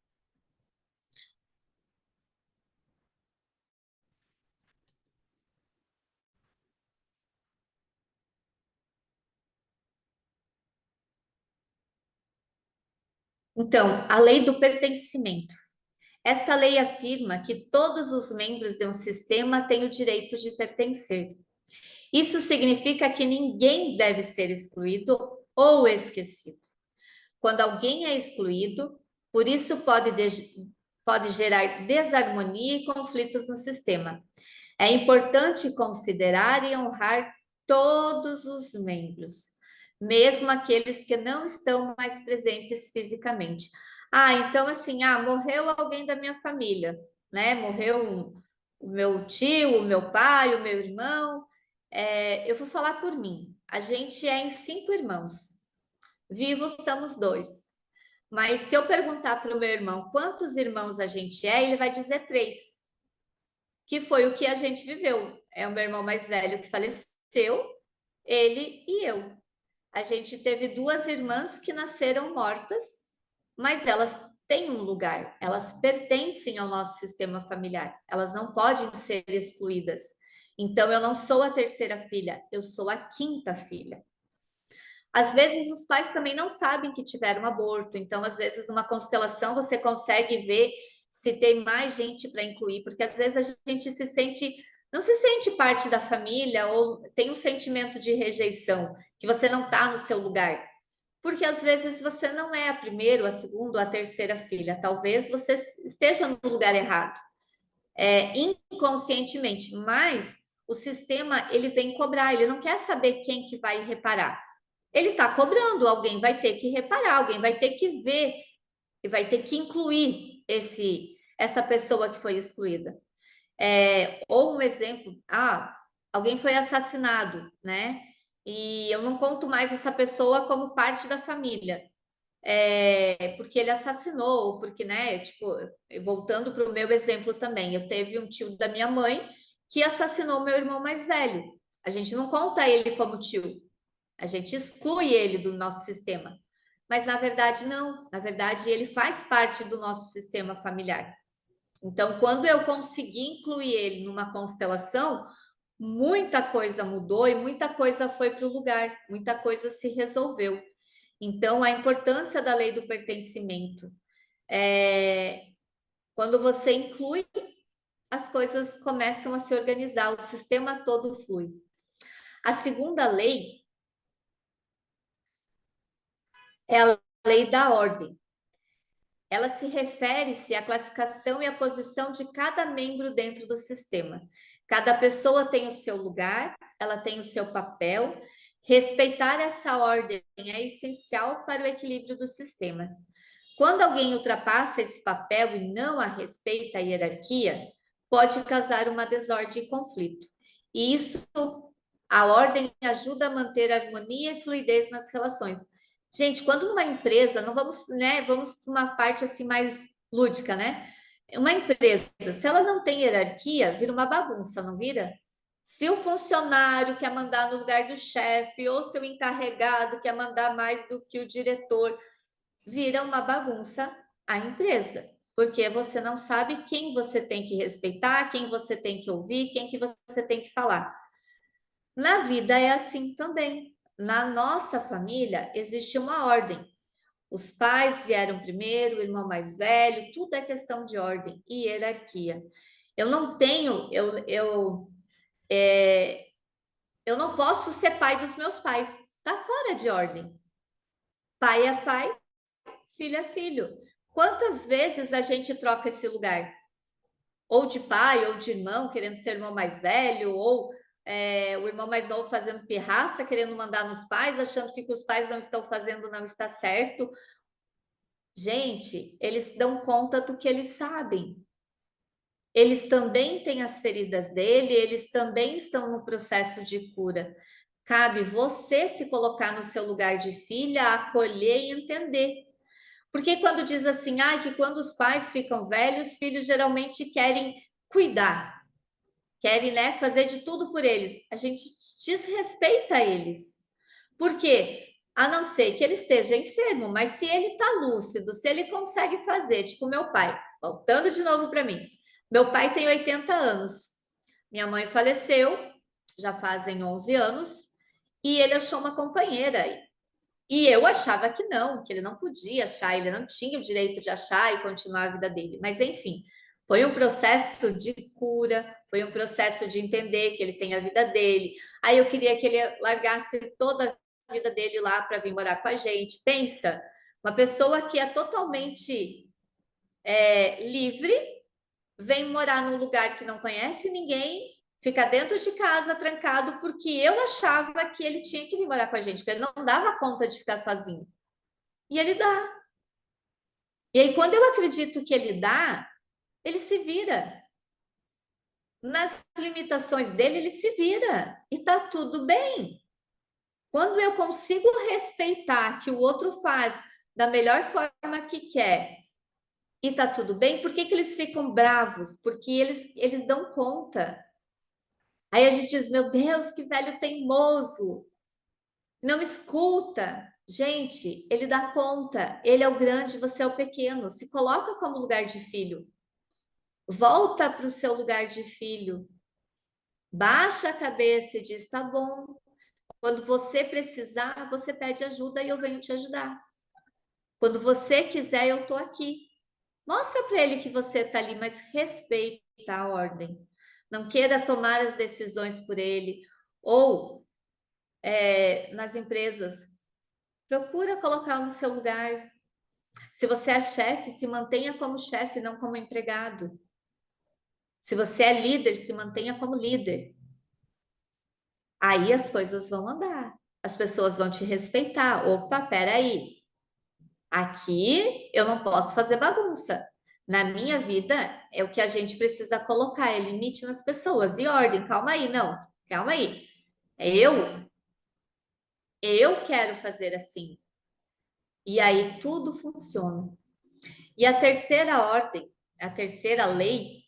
A: Então, a lei do pertencimento. Esta lei afirma que todos os membros de um sistema têm o direito de pertencer. Isso significa que ninguém deve ser excluído ou esquecido. Quando alguém é excluído, por isso pode gerar desarmonia e conflitos no sistema. É importante considerar e honrar todos os membros, mesmo aqueles que não estão mais presentes fisicamente. Ah, então assim, morreu alguém da minha família, né? Morreu o meu tio, o meu pai, o meu irmão. Eu vou falar por mim. A gente é em 5 irmãos. Vivos somos 2. Mas se eu perguntar para o meu irmão quantos irmãos a gente é, ele vai dizer 3, que foi o que a gente viveu. É o meu irmão mais velho que faleceu, ele e eu. A gente teve 2 irmãs que nasceram mortas, mas elas têm um lugar, elas pertencem ao nosso sistema familiar, elas não podem ser excluídas. Então, eu não sou a terceira filha, eu sou a quinta filha. Às vezes, os pais também não sabem que tiveram aborto, então, às vezes, numa constelação, você consegue ver se tem mais gente para incluir, porque às vezes a gente não se sente parte da família ou tem um sentimento de rejeição, que você não está no seu lugar. Porque às vezes você não é a primeira, a segunda, a terceira filha. Talvez você esteja no lugar errado, inconscientemente. Mas o sistema ele vem cobrar, ele não quer saber quem que vai reparar. Ele está cobrando, alguém vai ter que reparar, alguém vai ter que ver e vai ter que incluir essa pessoa que foi excluída. Ou um exemplo, alguém foi assassinado, né? E eu não conto mais essa pessoa como parte da família, porque ele assassinou, ou porque, né? Tipo, voltando para o meu exemplo também, eu teve um tio da minha mãe que assassinou meu irmão mais velho. A gente não conta ele como tio, a gente exclui ele do nosso sistema. Mas na verdade não, na verdade ele faz parte do nosso sistema familiar. Então, quando eu consegui incluir ele numa constelação, muita coisa mudou e muita coisa foi para o lugar, muita coisa se resolveu. Então, a importância da lei do pertencimento. Quando você inclui, as coisas começam a se organizar, o sistema todo flui. A segunda lei é a lei da ordem. Ela se refere-se à classificação e à posição de cada membro dentro do sistema. Cada pessoa tem o seu lugar, ela tem o seu papel. Respeitar essa ordem é essencial para o equilíbrio do sistema. Quando alguém ultrapassa esse papel e não a respeita a hierarquia, pode causar uma desordem e conflito. E isso, a ordem ajuda a manter harmonia e fluidez nas relações. Gente, quando numa empresa, não vamos, né, vamos para uma parte assim mais lúdica, né? Uma empresa, se ela não tem hierarquia, vira uma bagunça, não vira? Se o funcionário quer mandar no lugar do chefe, ou se o encarregado quer mandar mais do que o diretor, vira uma bagunça a empresa, porque você não sabe quem você tem que respeitar, quem você tem que ouvir, quem que você tem que falar. Na vida é assim também. Na nossa família existe uma ordem. Os pais vieram primeiro, o irmão mais velho, tudo é questão de ordem e hierarquia. Eu não tenho, eu não posso ser pai dos meus pais. Tá fora de ordem. Pai é pai, filho é filho. Quantas vezes a gente troca esse lugar? Ou de pai, ou de irmão, querendo ser irmão mais velho, ou o irmão mais novo fazendo pirraça, querendo mandar nos pais, achando que o que os pais não estão fazendo não está certo. Gente, eles dão conta do que eles sabem. Eles também têm as feridas dele, eles também estão no processo de cura. Cabe você se colocar no seu lugar de filha, acolher e entender. Porque quando diz assim, que quando os pais ficam velhos, os filhos geralmente querem cuidar, querem, né, fazer de tudo por eles. A gente desrespeita eles. Por quê? A não ser que ele esteja enfermo, mas se ele está lúcido, se ele consegue fazer, tipo meu pai, voltando de novo para mim. Meu pai tem 80 anos. Minha mãe faleceu, já fazem 11 anos, e ele achou uma companheira. E eu achava que ele não podia achar, ele não tinha o direito de achar e continuar a vida dele. Mas, enfim, foi um processo de cura, foi um processo de entender que ele tem a vida dele. Aí eu queria que ele largasse toda a vida dele lá para vir morar com a gente. Pensa, uma pessoa que é totalmente livre, vem morar num lugar que não conhece ninguém, fica dentro de casa trancado, porque eu achava que ele tinha que vir morar com a gente, que ele não dava conta de ficar sozinho. E ele dá. E aí, quando eu acredito que ele dá, ele se vira. Nas limitações dele, ele se vira. E tá tudo bem. Quando eu consigo respeitar que o outro faz da melhor forma que quer e tá tudo bem, por que que eles ficam bravos? Porque eles dão conta. Aí a gente diz, meu Deus, que velho teimoso. Não escuta. Gente, ele dá conta. Ele é o grande, você é o pequeno. Se coloca como lugar de filho. Volta para o seu lugar de filho. Baixa a cabeça e diz: tá bom. Quando você precisar, você pede ajuda e eu venho te ajudar. Quando você quiser, eu estou aqui. Mostra para ele que você está ali, mas respeita a ordem. Não queira tomar as decisões por ele. Ou nas empresas, procura colocar no seu lugar. Se você é chefe, se mantenha como chefe, não como empregado. Se você é líder, se mantenha como líder. Aí as coisas vão andar. As pessoas vão te respeitar. Opa, peraí. Aqui eu não posso fazer bagunça. Na minha vida, é o que a gente precisa colocar, é limite nas pessoas e ordem. Calma aí, não. Calma aí. É eu quero fazer assim. E aí tudo funciona. E a terceira ordem, a terceira lei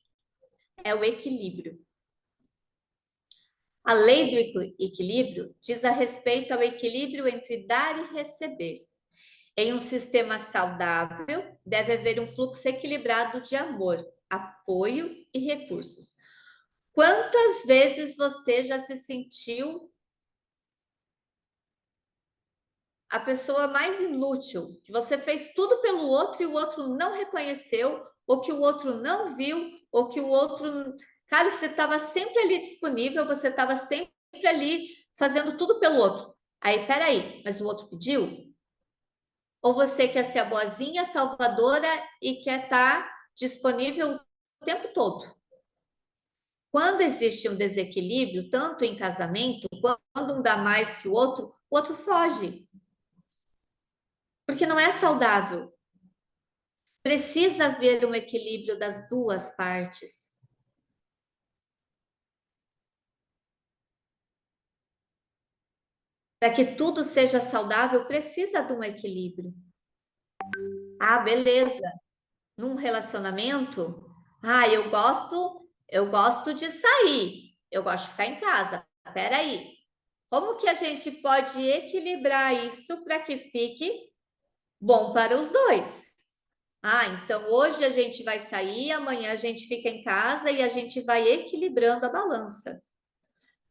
A: é o equilíbrio. A lei do equilíbrio diz a respeito ao equilíbrio entre dar e receber. Em um sistema saudável, deve haver um fluxo equilibrado de amor, apoio e recursos. Quantas vezes você já se sentiu a pessoa mais inútil, que você fez tudo pelo outro e o outro não reconheceu, ou que o outro não viu, ou que o outro. Cara, você estava sempre ali disponível, você estava sempre ali fazendo tudo pelo outro. Aí, peraí, mas o outro pediu? Ou você quer ser a boazinha, salvadora e quer estar disponível o tempo todo? Quando existe um desequilíbrio, tanto em casamento, quando um dá mais que o outro foge, porque não é saudável. Precisa haver um equilíbrio das duas partes. Para que tudo seja saudável, precisa de um equilíbrio. Ah, beleza. Num relacionamento, eu gosto de sair, eu gosto de ficar em casa. Espera aí. Como que a gente pode equilibrar isso para que fique bom para os dois? Ah, então hoje a gente vai sair, amanhã a gente fica em casa e a gente vai equilibrando a balança.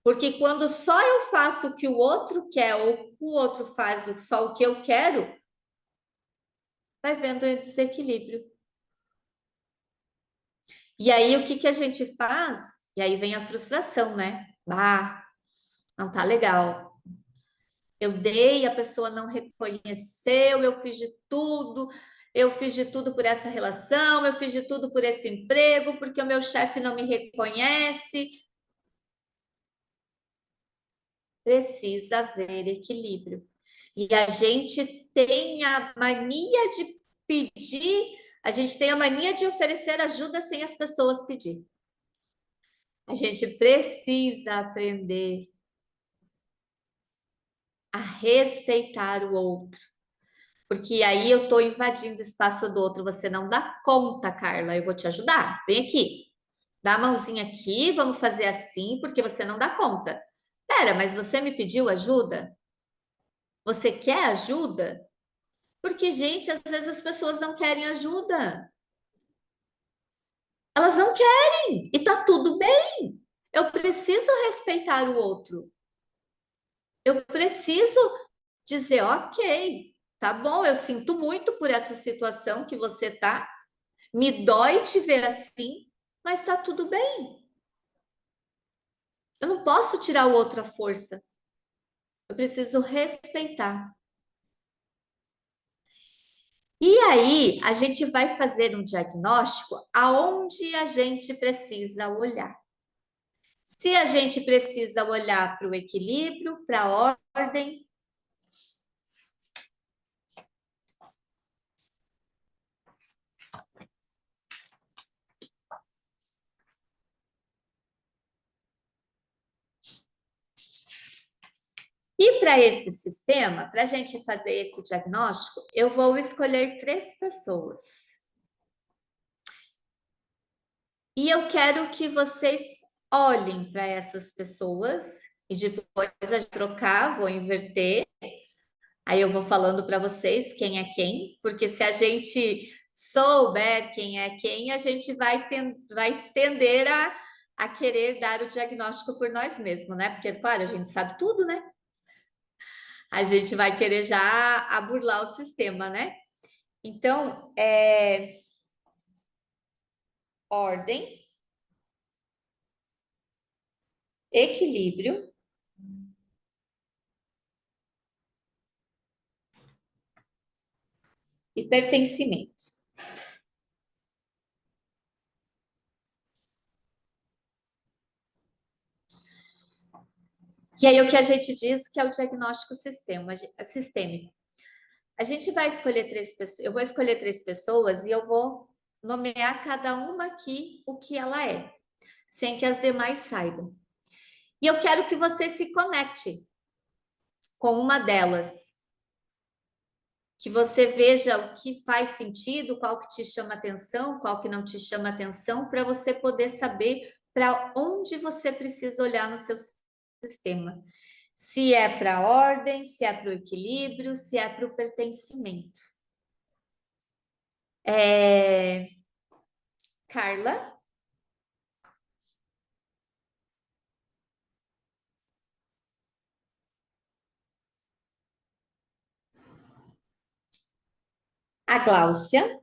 A: Porque quando só eu faço o que o outro quer ou o outro faz só o que eu quero, vai vendo o desequilíbrio. E aí o que que a gente faz? E aí vem a frustração, né? Ah, não tá legal. Eu dei, a pessoa não reconheceu, eu fiz de tudo por essa relação, eu fiz de tudo por esse emprego, porque o meu chefe não me reconhece. Precisa haver equilíbrio. E a gente tem a mania de pedir, a gente tem a mania de oferecer ajuda sem as pessoas pedir. A gente precisa aprender a respeitar o outro, porque aí eu estou invadindo o espaço do outro. Você não dá conta, Carla, eu vou te ajudar. Vem aqui, dá a mãozinha aqui, vamos fazer assim, porque você não dá conta. Pera, mas você me pediu ajuda? Você quer ajuda? Porque, gente, às vezes as pessoas não querem ajuda. Elas não querem, e tá tudo bem. Eu preciso respeitar o outro. Eu preciso dizer, ok, tá bom, eu sinto muito por essa situação que você tá. Me dói te ver assim, mas tá tudo bem. Eu não posso tirar o outro à força. Eu preciso respeitar. E aí, a gente vai fazer um diagnóstico aonde a gente precisa olhar. Se a gente precisa olhar para o equilíbrio, para a ordem, e para esse sistema, para a gente fazer esse diagnóstico, eu vou escolher 3 pessoas. E eu quero que vocês olhem para essas pessoas e depois a gente trocar, vou inverter. Aí eu vou falando para vocês quem é quem, porque se a gente souber quem é quem, a gente vai tender a querer dar o diagnóstico por nós mesmos, né? Porque, claro, a gente sabe tudo, né? A gente vai querer já a burlar o sistema, né? Então, ordem, equilíbrio e pertencimento. E aí o que a gente diz que é o diagnóstico sistêmico. A gente vai escolher 3 pessoas, eu vou escolher 3 pessoas e eu vou nomear cada uma aqui o que ela é, sem que as demais saibam. E eu quero que você se conecte com uma delas, que você veja o que faz sentido, qual que te chama atenção, qual que não te chama atenção, para você poder saber para onde você precisa olhar no seu sistema. Se é para a ordem, se é para o equilíbrio, se é para o pertencimento. Carla, a Gláucia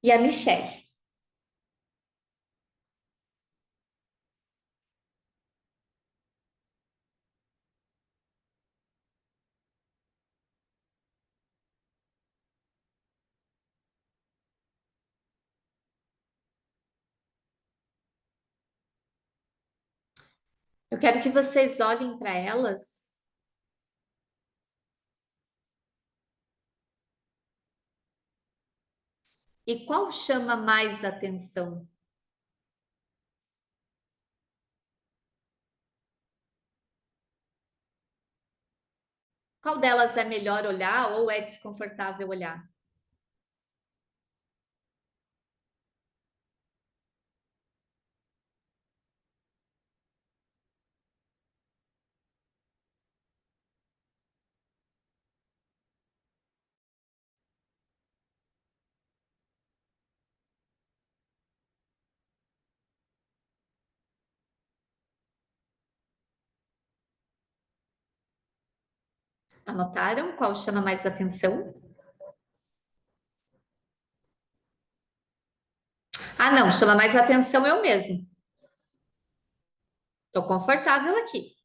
A: e a Michelle. Eu quero que vocês olhem para elas e qual chama mais atenção? Qual delas é melhor olhar ou é desconfortável olhar? Anotaram qual chama mais atenção? Ah, não, chama mais atenção eu mesmo. Estou confortável aqui.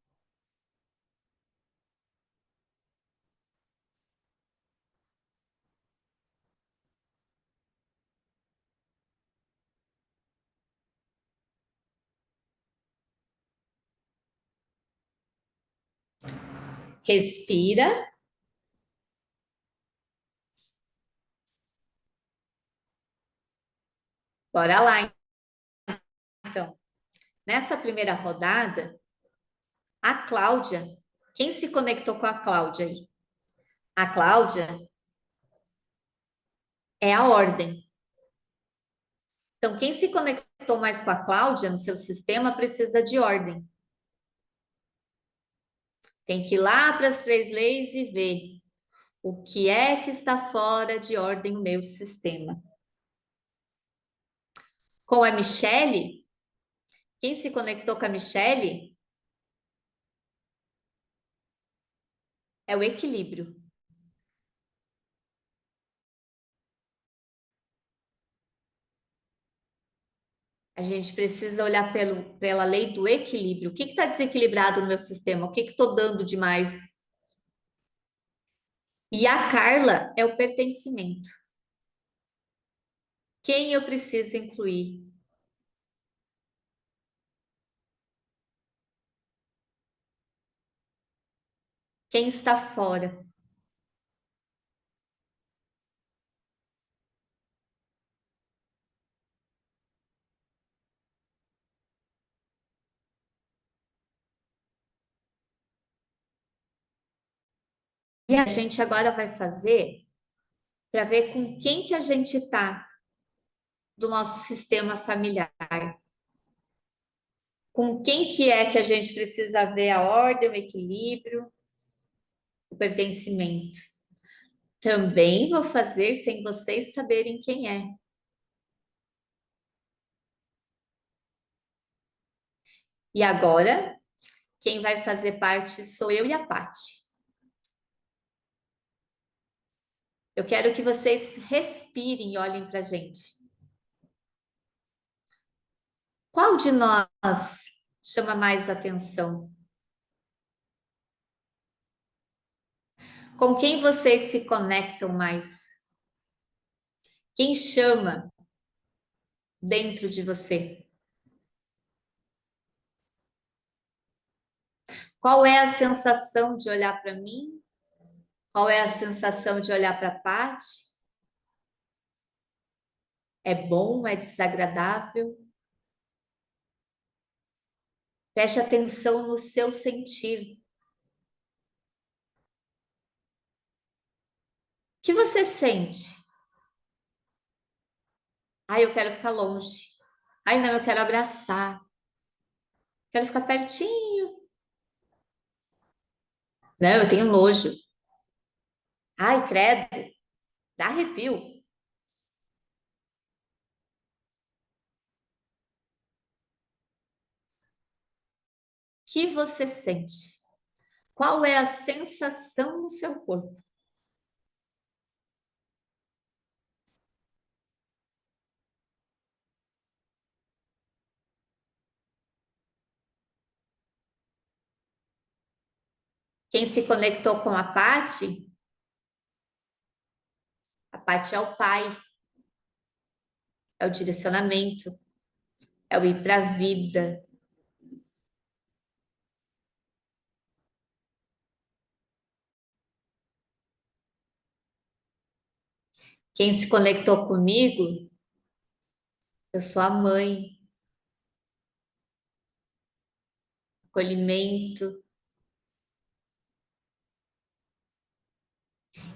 A: Respira. Bora lá, então. Nessa primeira rodada, a Cláudia, quem se conectou com a Cláudia aí? A Cláudia é a ordem. Então, quem se conectou mais com a Cláudia no seu sistema precisa de ordem. Tem que ir lá para as três leis e ver o que é que está fora de ordem no meu sistema. Com a Michelle, quem se conectou com a Michelle é o equilíbrio. A gente precisa olhar pela lei do equilíbrio. O que está desequilibrado no meu sistema? O que estou dando demais? E a Carla é o pertencimento. Quem eu preciso incluir? Quem está fora? E a gente agora vai fazer para ver com quem que a gente está do nosso sistema familiar. Com quem que é que a gente precisa ver a ordem, o equilíbrio, o pertencimento. Também vou fazer sem vocês saberem quem é. E agora, quem vai fazer parte sou eu e a Paty. Eu quero que vocês respirem e olhem para a gente. Qual de nós chama mais atenção? Com quem vocês se conectam mais? Quem chama dentro de você? Qual é a sensação de olhar para mim? Qual é a sensação de olhar para a Paty? É bom? É desagradável? Preste atenção no seu sentir. O que você sente? Ai, eu quero ficar longe. Ai, não, eu quero abraçar. Quero ficar pertinho. Não, eu tenho nojo. Ai, credo, dá arrepio. O que você sente? Qual é a sensação no seu corpo? Quem se conectou com a Paty é o pai, é o direcionamento, é o ir para a vida. Quem se conectou comigo, eu sou a mãe, acolhimento.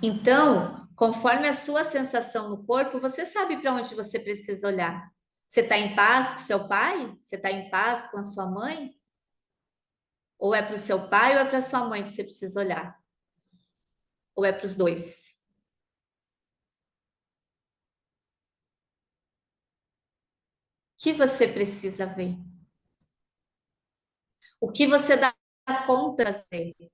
A: Então, conforme a sua sensação no corpo, você sabe para onde você precisa olhar. Você está em paz com seu pai? Você está em paz com a sua mãe? Ou é para o seu pai ou é para sua mãe que você precisa olhar? Ou é para os dois? O que você precisa ver? O que você dá conta de fazer?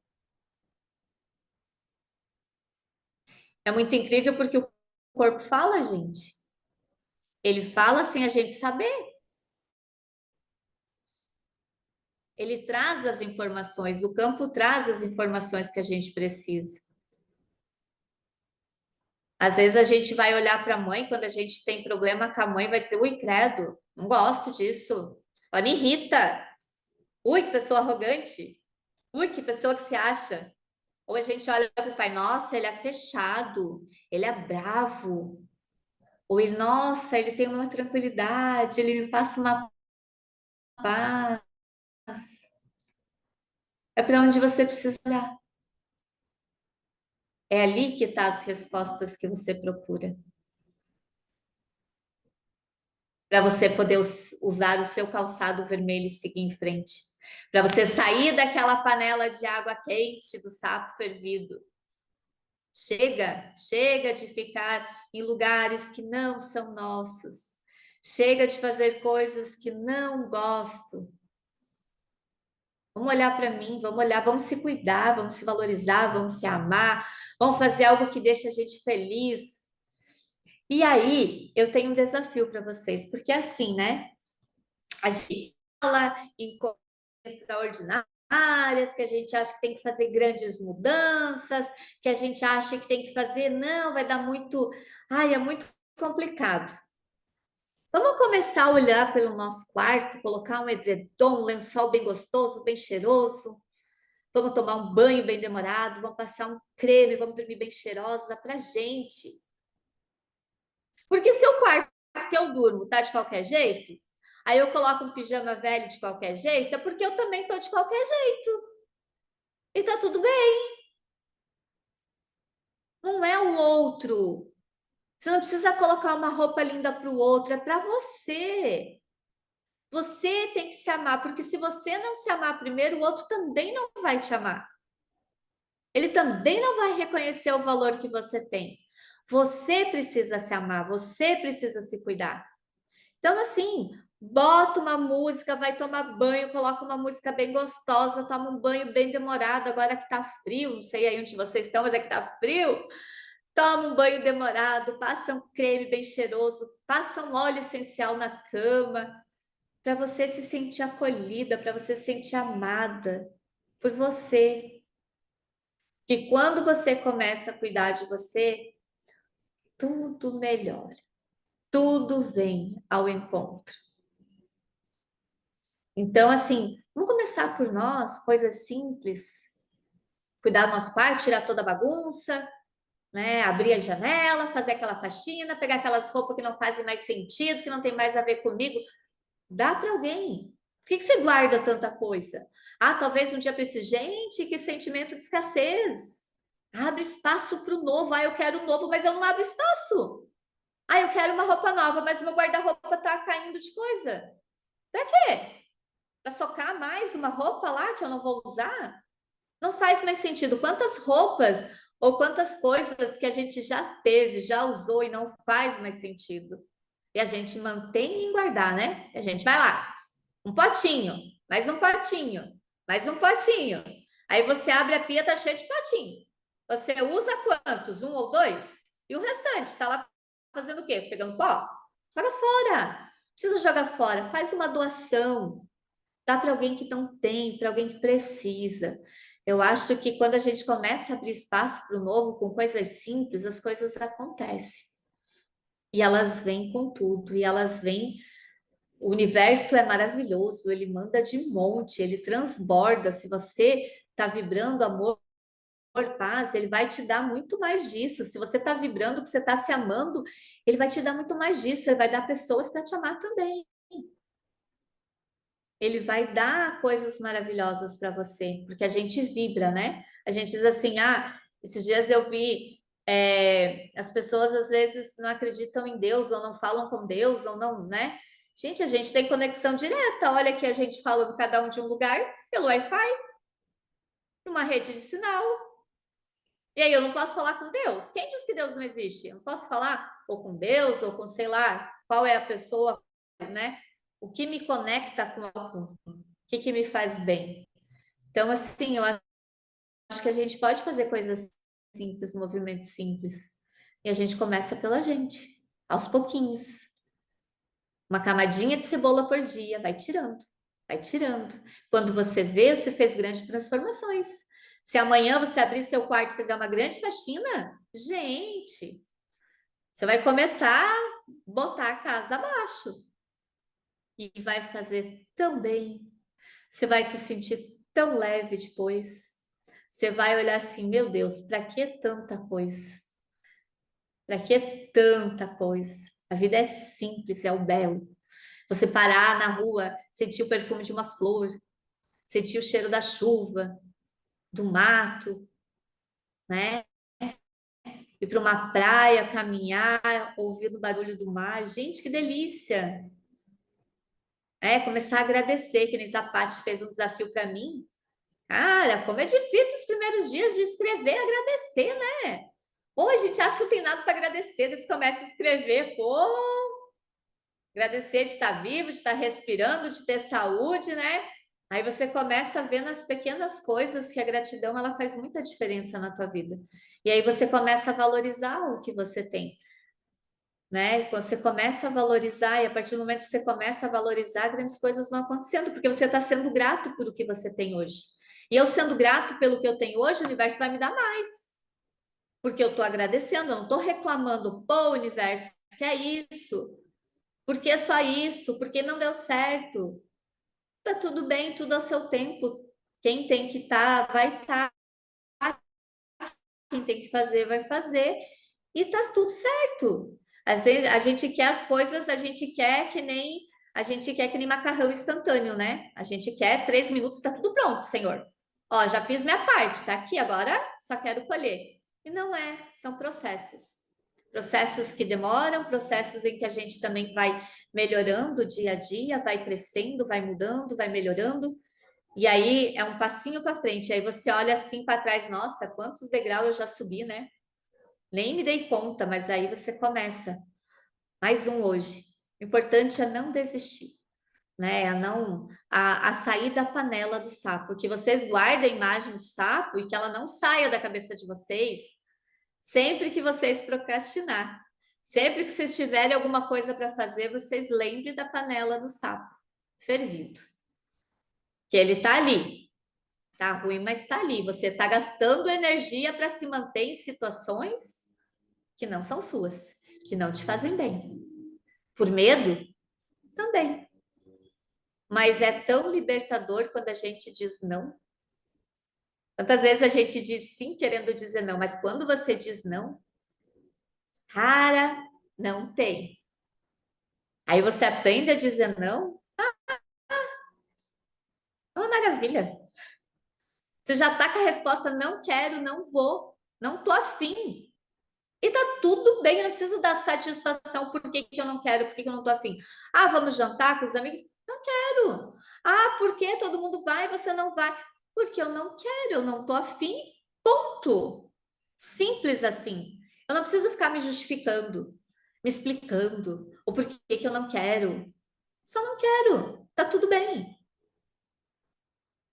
A: É muito incrível porque o corpo fala, gente. Ele fala sem a gente saber. Ele traz as informações, o campo traz as informações que a gente precisa. Às vezes a gente vai olhar para a mãe, quando a gente tem problema com a mãe, vai dizer: ui, credo, não gosto disso. Ela me irrita. Ui, que pessoa arrogante. Ui, que pessoa que se acha. Ou a gente olha para o pai: nossa, ele é fechado, ele é bravo. Ou ele, nossa, ele tem uma tranquilidade, ele me passa uma paz. É para onde você precisa olhar. É ali que estão as respostas que você procura. Para você poder usar o seu calçado vermelho e seguir em frente. Para você sair daquela panela de água quente do sapo fervido. Chega, chega de ficar em lugares que não são nossos. Chega de fazer coisas que não gosto. Vamos olhar para mim, vamos olhar, vamos se cuidar, vamos se valorizar, vamos se amar, vamos fazer algo que deixe a gente feliz. E aí, eu tenho um desafio para vocês, porque é assim, né? A gente fala em coisas extraordinárias, que a gente acha que tem que fazer grandes mudanças, que a gente acha que tem que fazer, não, vai dar muito, ai, é muito complicado. Vamos começar a olhar pelo nosso quarto, colocar um edredom, um lençol bem gostoso, bem cheiroso. Vamos tomar um banho bem demorado, vamos passar um creme, vamos dormir bem cheirosa pra gente. Porque se o quarto que eu durmo tá de qualquer jeito, aí eu coloco um pijama velho de qualquer jeito, é porque eu também tô de qualquer jeito. E tá tudo bem. Não é o outro. Você não precisa colocar uma roupa linda para o outro, é para você. Você tem que se amar, porque se você não se amar primeiro, o outro também não vai te amar. Ele também não vai reconhecer o valor que você tem. Você precisa se amar, você precisa se cuidar. Então, assim, bota uma música, vai tomar banho, coloca uma música bem gostosa, toma um banho bem demorado, agora que tá frio, não sei aí onde vocês estão, mas é que tá frio. Toma um banho demorado, passa um creme bem cheiroso, passa um óleo essencial na cama, para você se sentir acolhida, para você se sentir amada por você. Que quando você começa a cuidar de você, tudo melhora, tudo vem ao encontro. Então, assim, vamos começar por nós, coisas simples. Cuidar do nosso quarto, tirar toda a bagunça, né? Abrir a janela, fazer aquela faxina, pegar aquelas roupas que não fazem mais sentido, que não tem mais a ver comigo. Dá para alguém. Por que que você guarda tanta coisa? Ah, talvez um dia precise. Gente, que sentimento de escassez. Abre espaço para o novo. Ah, eu quero o novo, mas eu não abro espaço. Ah, eu quero uma roupa nova, mas meu guarda-roupa tá caindo de coisa. Pra quê? Para socar mais uma roupa lá que eu não vou usar? Não faz mais sentido. Quantas roupas ou quantas coisas que a gente já teve, já usou e não faz mais sentido. E a gente mantém em guardar, né? A gente vai lá, um potinho, mais um potinho, mais um potinho. Aí você abre a pia, tá cheio de potinho. Você usa quantos? Um ou dois? E o restante tá lá fazendo o quê? Pegando pó? Joga fora. Precisa jogar fora. Faz uma doação. Dá para alguém que não tem, para alguém que precisa. Eu acho que quando a gente começa a abrir espaço para o novo com coisas simples, as coisas acontecem. E elas vêm com tudo, e elas vêm. O universo é maravilhoso, ele manda de monte, ele transborda. Se você está vibrando amor, paz, ele vai te dar muito mais disso. Se você está vibrando que você está se amando, ele vai te dar muito mais disso. Ele vai dar pessoas para te amar também. Ele vai dar coisas maravilhosas para você, porque a gente vibra, né? A gente diz assim, ah, esses dias eu vi, as pessoas às vezes não acreditam em Deus, ou não falam com Deus, ou não, né? Gente, a gente tem conexão direta. Olha que a gente falando cada um de um lugar pelo Wi-Fi, numa rede de sinal. E aí eu não posso falar com Deus. Quem diz que Deus não existe? Eu não posso falar ou com Deus, ou com sei lá, qual é a pessoa, né? O que me conecta com o que me faz bem. Então, assim, eu acho que a gente pode fazer coisas simples, movimentos simples. E a gente começa pela gente, aos pouquinhos. Uma camadinha de cebola por dia, vai tirando, vai tirando. Quando você vê, você fez grandes transformações. Se amanhã você abrir seu quarto e fizer uma grande faxina, gente, você vai começar a botar a casa abaixo. E vai fazer tão bem. Você vai se sentir tão leve depois. Você vai olhar assim, meu Deus, para que tanta coisa? Para que tanta coisa? A vida é simples, é o belo. Você parar na rua, sentir o perfume de uma flor, sentir o cheiro da chuva, do mato, né? Ir para uma praia, caminhar, ouvindo o barulho do mar. Gente, que delícia! É, começar a agradecer, que nem Zapati fez um desafio para mim. Cara, como é difícil os primeiros dias de escrever e agradecer, né? Pô, a gente acha que não tem nada para agradecer, daí você começa a escrever, pô, agradecer de estar vivo, de estar respirando, de ter saúde, né? Aí você começa a ver nas pequenas coisas que a gratidão ela faz muita diferença na tua vida. E aí você começa a valorizar o que você tem, né? Quando você começa a valorizar, e a partir do momento que você começa a valorizar, grandes coisas vão acontecendo, porque você está sendo grato por o que você tem hoje. E eu sendo grato pelo que eu tenho hoje, o universo vai me dar mais. Porque eu estou agradecendo, eu não estou reclamando, pô, universo, que é isso? Por que só isso? Por que não deu certo? Tá tudo bem, tudo ao seu tempo. Quem tem que estar, vai estar. Quem tem que fazer, vai fazer. E tá tudo certo. Às vezes a gente quer as coisas, a gente quer que nem macarrão instantâneo, né? A gente quer 3 minutos, tá tudo pronto, senhor. Ó, já fiz minha parte, tá aqui, agora só quero colher. E não é, são processos. Processos que demoram, processos em que a gente também vai melhorando dia a dia, vai crescendo, vai mudando, vai melhorando. E aí é um passinho para frente. Aí você olha assim para trás, nossa, quantos degraus eu já subi, né? Nem me dei conta, mas aí você começa. Mais um hoje. O importante é não desistir, né? A sair da panela do sapo, que vocês guardem a imagem do sapo e que ela não saia da cabeça de vocês sempre que vocês procrastinar. Sempre que vocês tiverem alguma coisa para fazer, vocês lembrem da panela do sapo fervido. Que ele tá ali. Tá ruim, mas tá ali. Você tá gastando energia para se manter em situações que não são suas, que não te fazem bem. Por medo? Também. Mas é tão libertador quando a gente diz não. Quantas vezes a gente diz sim querendo dizer não, mas quando você diz não, cara, não tem. Aí você aprende a dizer não, é uma maravilha. Você já tá com a resposta não quero, não vou, não tô afim. E tá tudo bem, eu não preciso dar satisfação por que que eu não quero, por que que eu não tô afim. Ah, vamos jantar com os amigos? Não quero. Ah, por que todo mundo vai e você não vai? Porque eu não quero, eu não tô afim. Ponto. Simples assim. Eu não preciso ficar me justificando, me explicando o porquê que eu não quero. Só não quero. Tá tudo bem.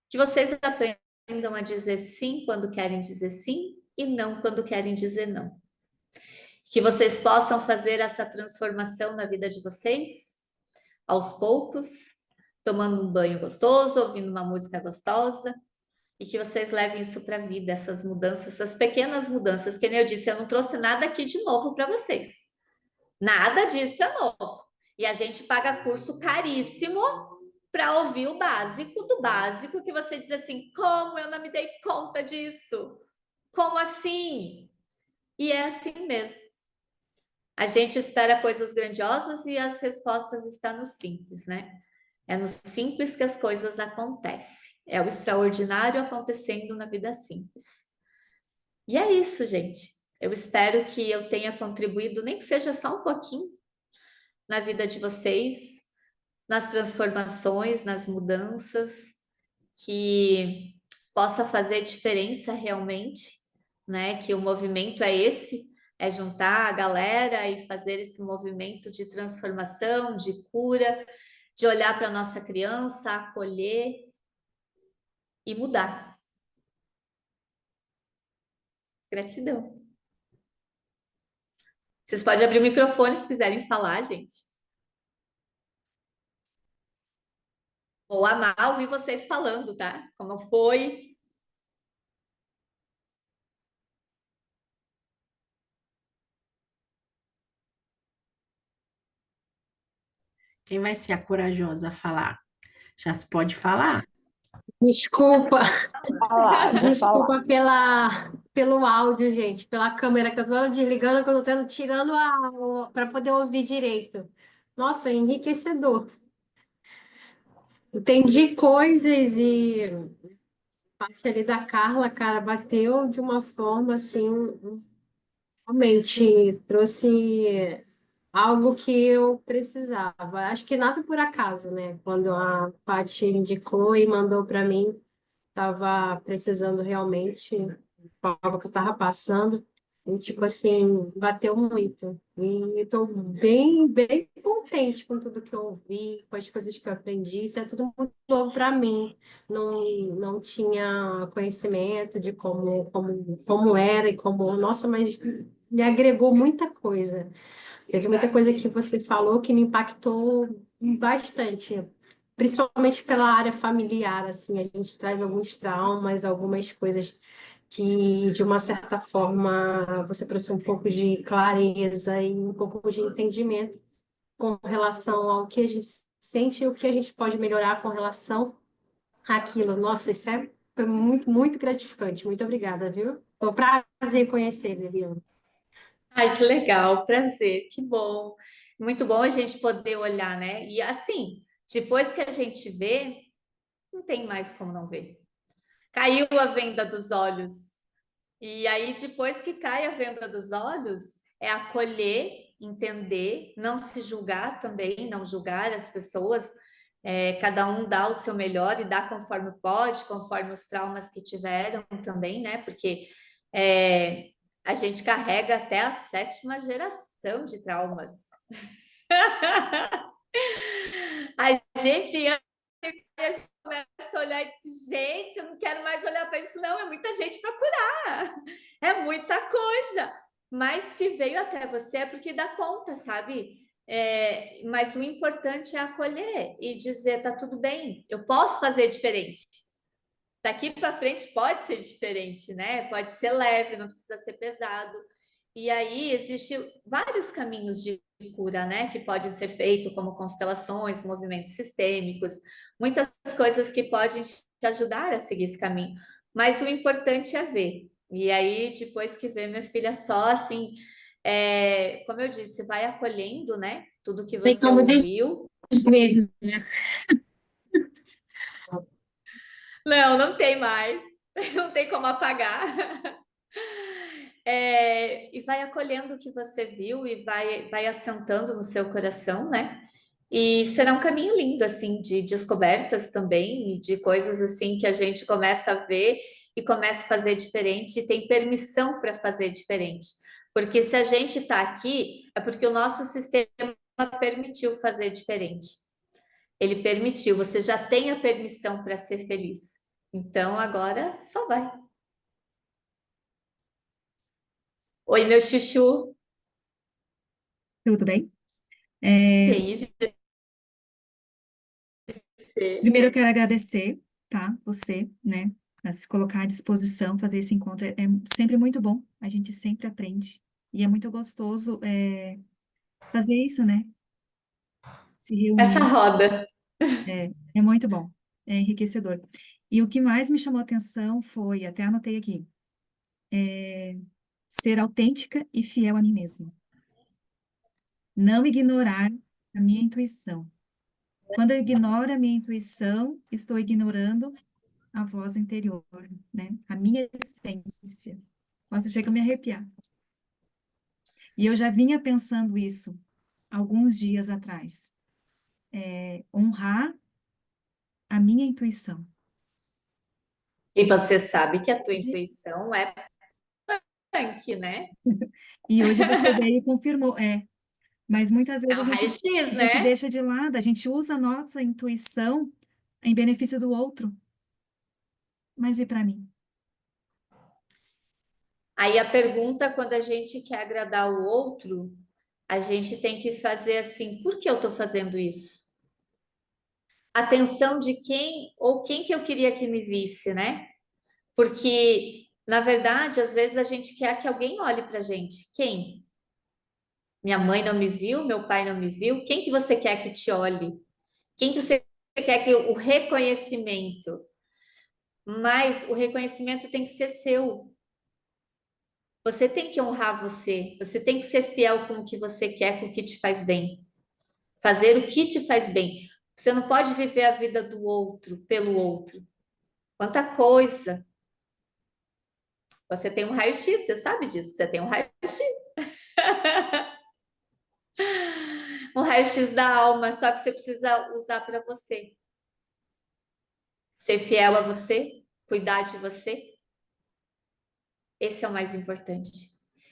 A: Que vocês aprendam a dizer sim quando querem dizer sim e não quando querem dizer não. Que vocês possam fazer essa transformação na vida de vocês, aos poucos, tomando um banho gostoso, ouvindo uma música gostosa, e que vocês levem isso para a vida, essas mudanças, essas pequenas mudanças. Que nem eu disse, eu não trouxe nada aqui de novo para vocês. Nada disso é novo. E a gente paga curso caríssimo para ouvir o básico do básico, que você diz assim: como eu não me dei conta disso? Como assim? E é assim mesmo. A gente espera coisas grandiosas e as respostas estão no simples, né? É no simples que as coisas acontecem. É o extraordinário acontecendo na vida simples. E é isso, gente. Eu espero que eu tenha contribuído, nem que seja só um pouquinho, na vida de vocês, nas transformações, nas mudanças, que possa fazer diferença realmente, né? Que o movimento é esse, é juntar a galera e fazer esse movimento de transformação, de cura, de olhar para a nossa criança, acolher e mudar. Gratidão. Vocês podem abrir o microfone se quiserem falar, gente. Vou amar ouvir vocês falando, tá? Como foi?
B: Quem vai ser a corajosa a falar? Já se pode falar?
C: Desculpa,
D: Falar, vou falar.
C: desculpa pelo áudio, gente, pela câmera que eu tô desligando, que eu tô tirando para poder ouvir direito. Nossa, enriquecedor. Entendi coisas e a parte ali da Carla, cara, bateu de uma forma assim, realmente trouxe algo que eu precisava. Acho que nada por acaso, né? Quando a Paty indicou e mandou para mim. Estava precisando realmente, algo que eu estava passando, e tipo assim, bateu muito. E estou bem contente com tudo que eu ouvi, com as coisas que eu aprendi. Isso é tudo muito novo para mim. Não tinha conhecimento de como era e como. Nossa, mas me agregou muita coisa. Teve muita coisa que você falou que me impactou bastante, principalmente pela área familiar, assim, a gente traz alguns traumas, algumas coisas que, de uma certa forma, você trouxe um pouco de clareza e um pouco de entendimento com relação ao que a gente sente e o que a gente pode melhorar com relação àquilo. Nossa, foi muito gratificante. Muito obrigada, viu? Foi um prazer conhecer, Liliana.
A: Ai, que legal, prazer, que bom. Muito bom a gente poder olhar, né? E assim, depois que a gente vê, não tem mais como não ver. Caiu a venda dos olhos. E aí, depois que cai a venda dos olhos, é acolher, entender, não se julgar também, não julgar as pessoas. Cada um dá o seu melhor e dá conforme pode, conforme os traumas que tiveram também, né? Porque é, a gente carrega até a sétima geração de traumas. A gente a gente começa a olhar e diz, gente, eu não quero mais olhar para isso, não. É muita gente para curar, é muita coisa. Mas se veio até você é porque dá conta, sabe? Mas o importante é acolher e dizer, tá tudo bem, eu posso fazer diferente. Daqui para frente pode ser diferente, né? Pode ser leve, não precisa ser pesado. E aí existem vários caminhos de cura, né? Que podem ser feitos, como constelações, movimentos sistêmicos, muitas coisas que podem te ajudar a seguir esse caminho. Mas o importante é ver. E aí, depois que vê, minha filha, só assim, como eu disse, vai acolhendo, né? Tudo que
C: Tem
A: você
C: como
A: ouviu.
C: desver.
A: Não, não tem mais. Não tem como apagar. e vai acolhendo o que você viu e vai assentando no seu coração, né? E será um caminho lindo, assim, de descobertas também, e de coisas assim que a gente começa a ver e começa a fazer diferente e tem permissão para fazer diferente. Porque se a gente está aqui, é porque o nosso sistema permitiu fazer diferente. Ele permitiu, você já tem a permissão para ser feliz. Então agora só vai. Oi, meu chuchu.
E: Tudo bem?
A: E
E: É,
A: aí, você?
E: primeiro eu quero agradecer, tá? Você, né? A se colocar à disposição, fazer esse encontro é sempre muito bom. A gente sempre aprende. E é muito gostoso fazer isso, né? Se
A: Essa
E: reunir.
A: roda.
E: É muito bom. É enriquecedor. E o que mais me chamou a atenção foi, até anotei aqui, ser autêntica e fiel a mim mesma. Não ignorar a minha intuição. Quando eu ignoro a minha intuição, estou ignorando a voz interior, né? A minha essência. Nossa, chega a me arrepiar. E eu já vinha pensando isso alguns dias atrás. Honrar a minha intuição.
A: E você sabe que a tua
E: De-
A: intuição é punk, né?
E: E hoje você veio e confirmou. Mas muitas
A: É
E: vezes
A: um raio-x,
E: a gente
A: né?
E: deixa de lado, a gente usa a nossa intuição em benefício do outro. Mas e para mim?
A: Aí a pergunta, quando a gente quer agradar o outro, a gente tem que fazer assim: por que eu estou fazendo isso? Atenção de quem ou quem que eu queria que me visse, né? Porque, na verdade, às vezes a gente quer que alguém olhe para a gente. Quem? Minha mãe não me viu, meu pai não me viu. Quem que você quer que te olhe? Quem que você quer que o reconhecimento? Mas o reconhecimento tem que ser seu. Você tem que honrar você. Você tem que ser fiel com o que você quer, com o que te faz bem. Fazer o que te faz bem. Você não pode viver a vida do outro pelo outro. Quanta coisa. Você tem um raio-x, você sabe disso. Você tem um raio-x. Um raio-x da alma, só que você precisa usar para você. Ser fiel a você, cuidar de você. Esse é o mais importante.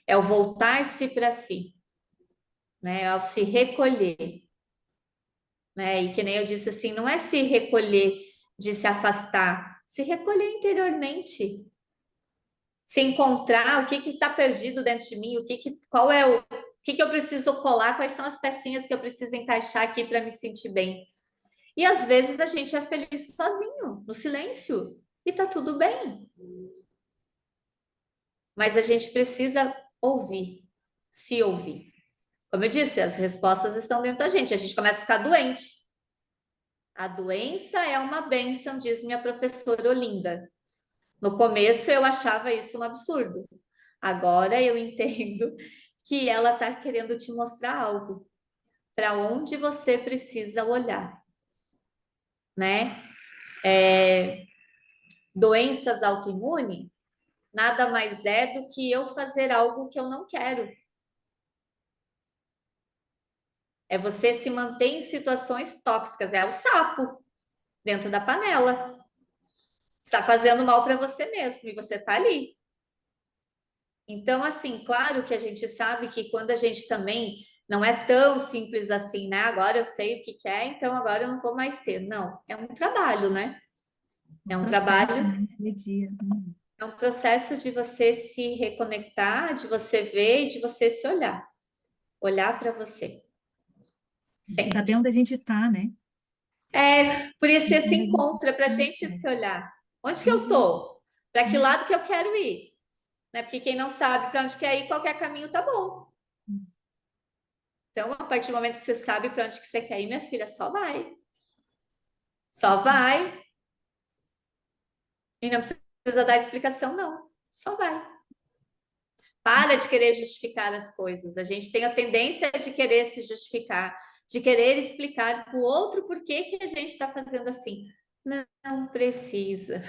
A: É o voltar-se para si, né? É o se recolher, né? E que nem eu disse assim, não é se recolher de se afastar, se recolher interiormente, se encontrar o que está perdido dentro de mim, qual é o que eu preciso colar, quais são as pecinhas que eu preciso encaixar aqui para me sentir bem. E às vezes a gente é feliz sozinho, no silêncio, e tá tudo bem. Mas a gente precisa ouvir, se ouvir. Como eu disse, as respostas estão dentro da gente. A gente começa a ficar doente. A doença é uma bênção, diz minha professora Olinda. No começo eu achava isso um absurdo. Agora eu entendo que ela está querendo te mostrar algo para onde você precisa olhar, né? Doenças autoimunes nada mais é do que eu fazer algo que eu não quero. É você se manter em situações tóxicas, é o sapo dentro da panela. Está fazendo mal para você mesmo e você está ali. Então, assim, claro que a gente sabe que quando a gente também não é tão simples assim, né? Agora eu sei o que quer, então agora eu não vou mais ter. Não, é um trabalho, né? É um
E: Processo,
A: trabalho,
E: né? Dia a dia.
A: é um processo de você se reconectar, de você ver e de você se olhar. Olhar para você,
E: Saber
A: sempre.
E: onde a gente está, né?
A: É, por isso esse
E: Onde a gente
A: encontro é para a
E: se
A: gente se
E: encontra.
A: olhar. Onde que eu
E: Uhum,
A: tô? Para que
E: uhum.
A: lado que eu quero ir? Né? Porque quem não sabe para onde quer ir, qualquer caminho tá bom. Então, a partir do momento que você sabe para onde que você quer ir, minha filha, só vai. Só vai. E não precisa dar explicação, não. Só vai. Para de querer justificar as coisas. A gente tem a tendência de querer se justificar, de querer explicar para o outro por que que a gente está fazendo assim. Não, não precisa.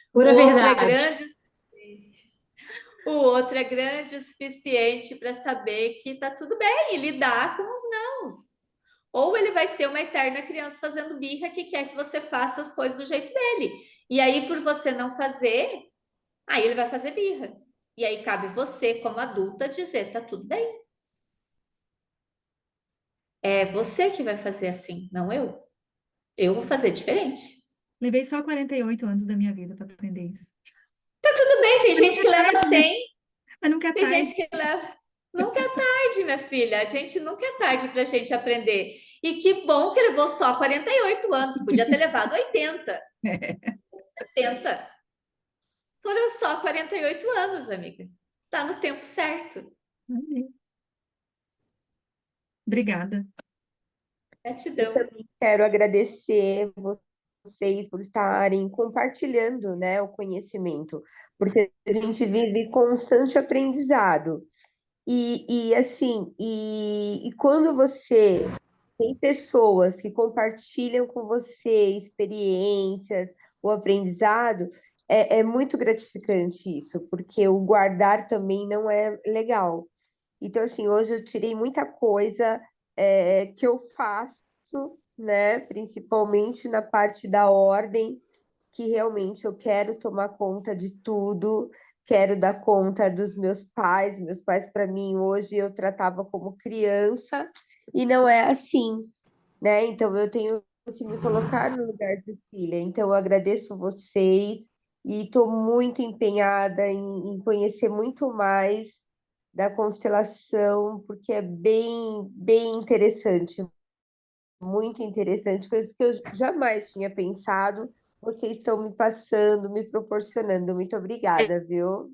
A: O
C: Pura
A: outro é
C: verdade.
A: grande o suficiente. O outro é grande o suficiente para saber que tá tudo bem e lidar com os nãos. Ou ele vai ser uma eterna criança fazendo birra que quer que você faça as coisas do jeito dele. E aí, por você não fazer, aí ele vai fazer birra. E aí cabe você, como adulta, dizer, tá tudo bem. É você que vai fazer assim, não eu. Eu vou fazer diferente.
E: Levei só 48 anos da minha vida para aprender isso.
A: Tudo bem, tem
E: Mas
A: gente
E: nunca
A: que
E: é
A: leva
E: tarde, né?
A: 100,
E: Mas nunca é
A: tem
E: tarde.
A: gente que leva. Nunca é tarde, minha filha. A gente nunca é tarde para a gente aprender. E que bom que levou só 48 anos. Podia ter levado 80, 70. Foram só 48 anos, amiga. Tá no tempo certo.
E: Amém. Obrigada.
F: Eu
A: Gratidão.
F: também quero agradecer vocês por estarem compartilhando, né, o conhecimento, porque a gente vive constante aprendizado. E assim, e quando você tem pessoas que compartilham com você experiências, o aprendizado, é muito gratificante isso, porque o guardar também não é legal. Então, assim, hoje eu tirei muita coisa que eu faço, né? Principalmente na parte da ordem, que realmente eu quero tomar conta de tudo, quero dar conta dos meus pais. Meus pais, para mim, hoje eu tratava como criança, e não é assim, né? Então eu tenho que me colocar no lugar de filha. Então eu agradeço vocês e estou muito empenhada em conhecer muito mais da constelação, porque é bem interessante, muito interessante, coisas que eu jamais tinha pensado. Vocês estão me passando, me proporcionando. Muito obrigada, viu?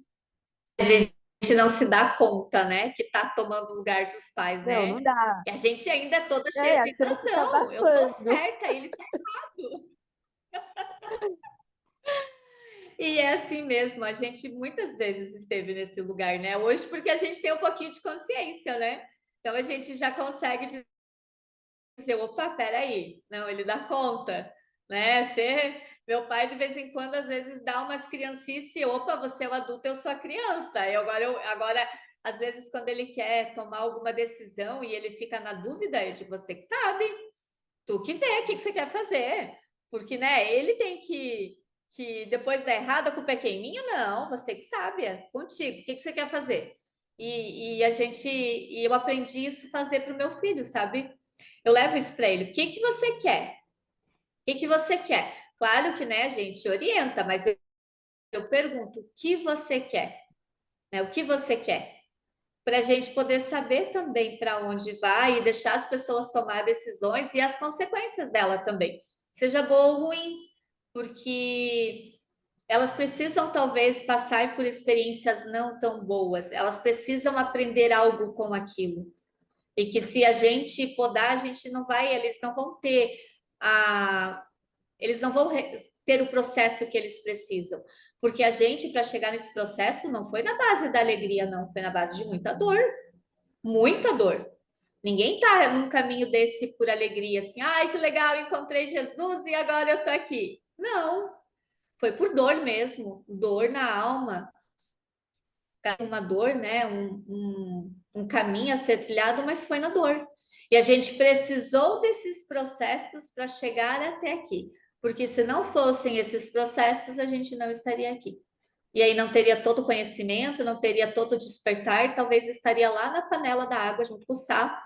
A: A gente não se dá conta, né, que tá tomando o lugar dos pais,
F: Não,
A: né?
F: não dá.
A: E a gente ainda é toda cheia de
F: Aquilo fica
A: razão. Eu tô
F: abafando.
A: certa, ele tá errado. E é assim mesmo, a gente muitas vezes esteve nesse lugar, né? Hoje, porque a gente tem um pouquinho de consciência, né? Então a gente já consegue dizer, opa, peraí, não, ele dá conta, né? Meu pai de vez em quando às vezes dá umas criancices, opa, você é o adulto, eu sou a criança. Agora às vezes quando ele quer tomar alguma decisão e ele fica na dúvida, eu digo, você que sabe, tu que vê, o que você quer fazer? Porque, né, ele tem que depois da errada, a culpa é quem? Minha? Não, você que sabe, é contigo. O que você quer fazer? E eu aprendi isso a fazer para o meu filho, sabe? Eu levo isso para ele. O que você quer? O que você quer? Claro que, né, a gente orienta, mas eu pergunto, o que você quer? Né, o que você quer? Para a gente poder saber também para onde vai e deixar as pessoas tomar decisões e as consequências dela também, seja boa ou ruim, porque elas precisam talvez passar por experiências não tão boas, elas precisam aprender algo com aquilo. E que se a gente podar, a gente não vai, eles não vão ter a, eles não vão ter o processo que eles precisam. Porque a gente, para chegar nesse processo, não foi na base da alegria, não, foi na base de muita dor. Muita dor. Ninguém tá num caminho desse por alegria, assim, ai, que legal, encontrei Jesus e agora eu tô aqui. Não, foi por dor mesmo, dor na alma, uma dor, né? Um caminho a ser trilhado, mas foi na dor. E a gente precisou desses processos para chegar até aqui, porque se não fossem esses processos, a gente não estaria aqui. E aí não teria todo o conhecimento, não teria todo o despertar, talvez estaria lá na panela da água junto com o sapo,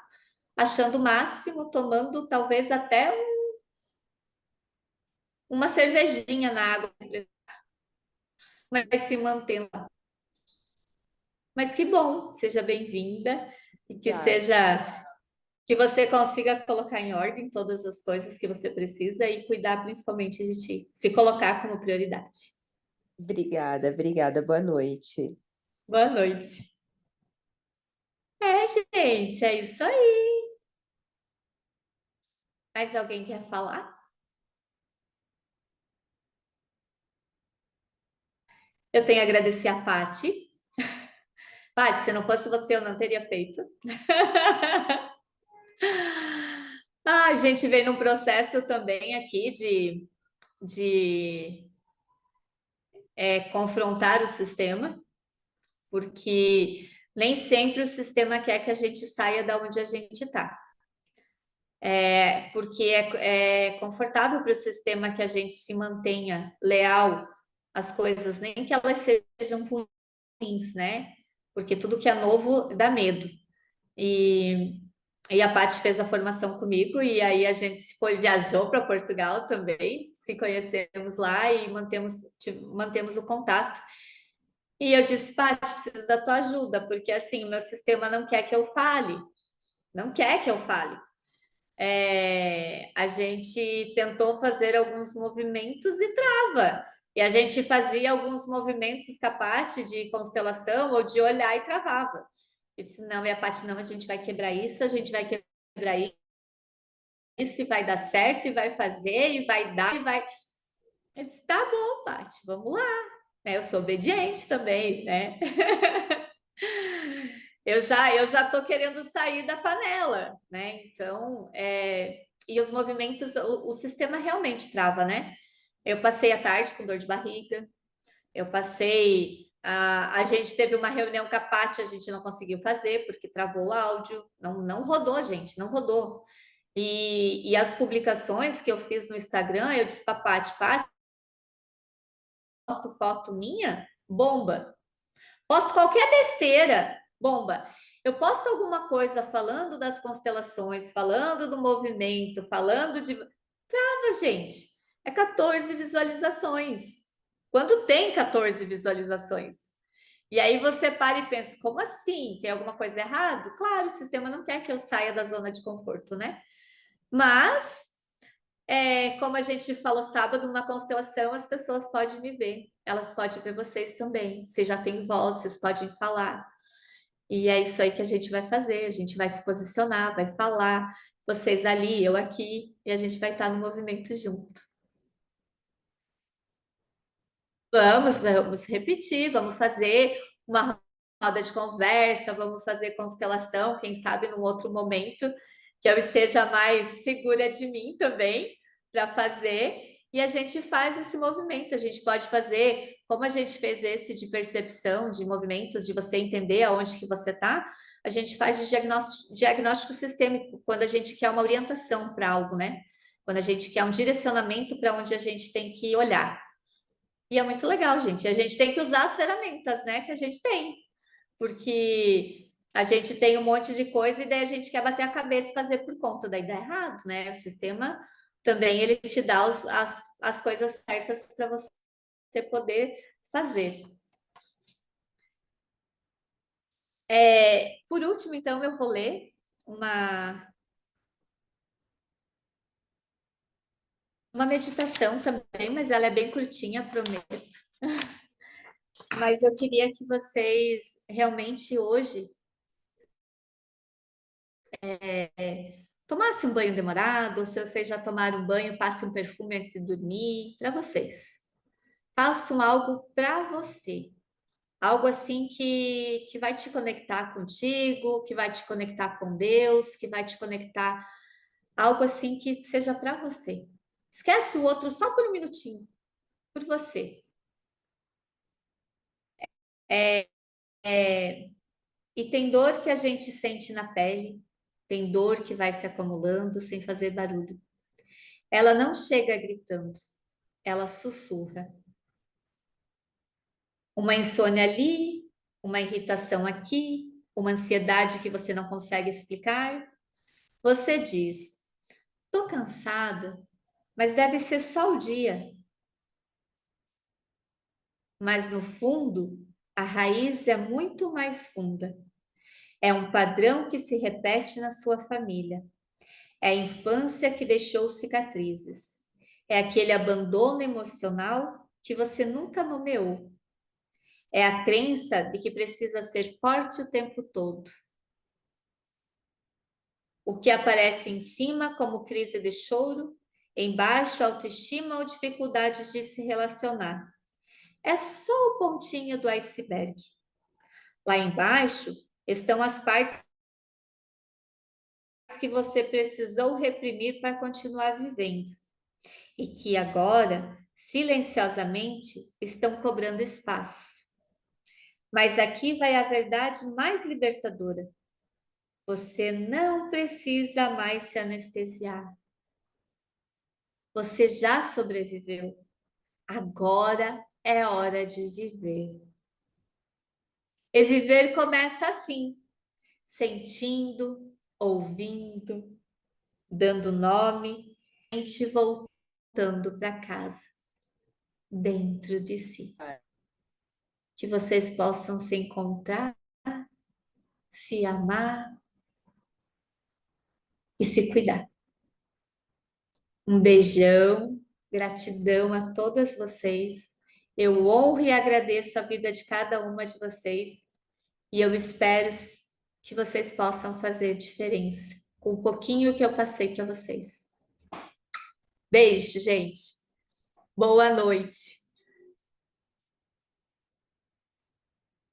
A: achando o máximo, tomando talvez até uma cervejinha na água, mas se mantendo. Mas que bom, seja bem-vinda e
F: Obrigada.
A: que você consiga colocar em ordem todas as coisas que você precisa e cuidar principalmente de ti, se colocar como prioridade.
F: Obrigada, obrigada. Boa noite.
A: Boa noite. É, gente, é isso aí. Mais alguém quer falar? Eu tenho a agradecer a Pati. Pati, se não fosse você, eu não teria feito. A gente vem num processo também aqui de confrontar o sistema, porque nem sempre o sistema quer que a gente saia da onde a gente está. Porque é confortável para o sistema que a gente se mantenha leal às coisas, nem que elas sejam ruins, né? Porque tudo que é novo dá medo. E a Paty fez a formação comigo, e aí a gente viajou para Portugal também, se conhecemos lá e mantemos o contato. E eu disse, Paty, preciso da tua ajuda, porque assim, o meu sistema não quer que eu fale, não quer que eu fale. A gente tentou fazer alguns movimentos e trava. E a gente fazia alguns movimentos com a Paty de constelação ou de olhar e travava. Eu disse, não, e a Paty, não, a gente vai quebrar isso, a gente vai quebrar isso, e vai dar certo, e vai fazer, e vai dar, e vai... Eu disse, tá bom, Paty, vamos lá. Eu sou obediente também, né? Eu já tô querendo sair da panela, né? Então, e os movimentos, o sistema realmente trava, né? Eu passei a tarde com dor de barriga, a gente teve uma reunião com a Paty, a gente não conseguiu fazer porque travou o áudio, não rodou, gente, não rodou. E as publicações que eu fiz no Instagram, eu disse para a Paty, posto foto minha, bomba. Posto qualquer besteira, bomba. Eu posto alguma coisa falando das constelações, falando do movimento, falando de... Trava, gente. É 14 visualizações. Quando tem 14 visualizações? E aí você para e pensa, como assim? Tem alguma coisa errada? Claro, o sistema não quer que eu saia da zona de conforto, né? Mas, como a gente falou sábado, numa constelação, as pessoas podem me ver. Elas podem ver vocês também. Vocês já têm voz, vocês podem falar. E é isso aí que a gente vai fazer. A gente vai se posicionar, vai falar. Vocês ali, eu aqui. E a gente vai estar no movimento junto. Vamos repetir, vamos fazer uma roda de conversa, vamos fazer constelação, quem sabe num outro momento que eu esteja mais segura de mim também para fazer. E a gente faz esse movimento, a gente pode fazer, como a gente fez esse de percepção, de movimentos, de você entender aonde que você está, a gente faz de diagnóstico sistêmico, quando a gente quer uma orientação para algo, né? Quando a gente quer um direcionamento para onde a gente tem que olhar. E é muito legal, gente. A gente tem que usar as ferramentas, né, que a gente tem, porque a gente tem um monte de coisa e daí a gente quer bater a cabeça e fazer por conta, daí dá errado, né? O sistema também ele te dá as coisas certas para você poder fazer. Por último, então, eu vou ler uma meditação também, mas ela é bem curtinha, prometo. Mas eu queria que vocês realmente hoje tomassem um banho demorado, ou se vocês já tomaram um banho, passe um perfume antes de dormir, para vocês. Façam algo para você. Algo assim que vai te conectar contigo, que vai te conectar com Deus, que vai te conectar. Algo assim que seja para você. Esquece o outro só por um minutinho, por você. E tem dor que a gente sente na pele, tem dor que vai se acumulando sem fazer barulho. Ela não chega gritando, ela sussurra. Uma insônia ali, uma irritação aqui, uma ansiedade que você não consegue explicar. Você diz: tô cansada, mas deve ser só o dia. Mas no fundo, a raiz é muito mais funda. É um padrão que se repete na sua família. É a infância que deixou cicatrizes. É aquele abandono emocional que você nunca nomeou. É a crença de que precisa ser forte o tempo todo. O que aparece em cima como crise de choro, embaixo autoestima ou dificuldade de se relacionar. É só o pontinho do iceberg. Lá embaixo estão as partes que você precisou reprimir para continuar vivendo e que agora, silenciosamente, estão cobrando espaço. Mas aqui vai a verdade mais libertadora. Você não precisa mais se anestesiar. Você já sobreviveu. Agora é hora de viver. E viver começa assim, sentindo, ouvindo, dando nome, a gente voltando para casa, dentro de si. Que vocês possam se encontrar, se amar e se cuidar. Um beijão, gratidão a todas vocês. Eu honro e agradeço a vida de cada uma de vocês e eu espero que vocês possam fazer diferença com um pouquinho que eu passei para vocês. Beijo, gente. Boa noite.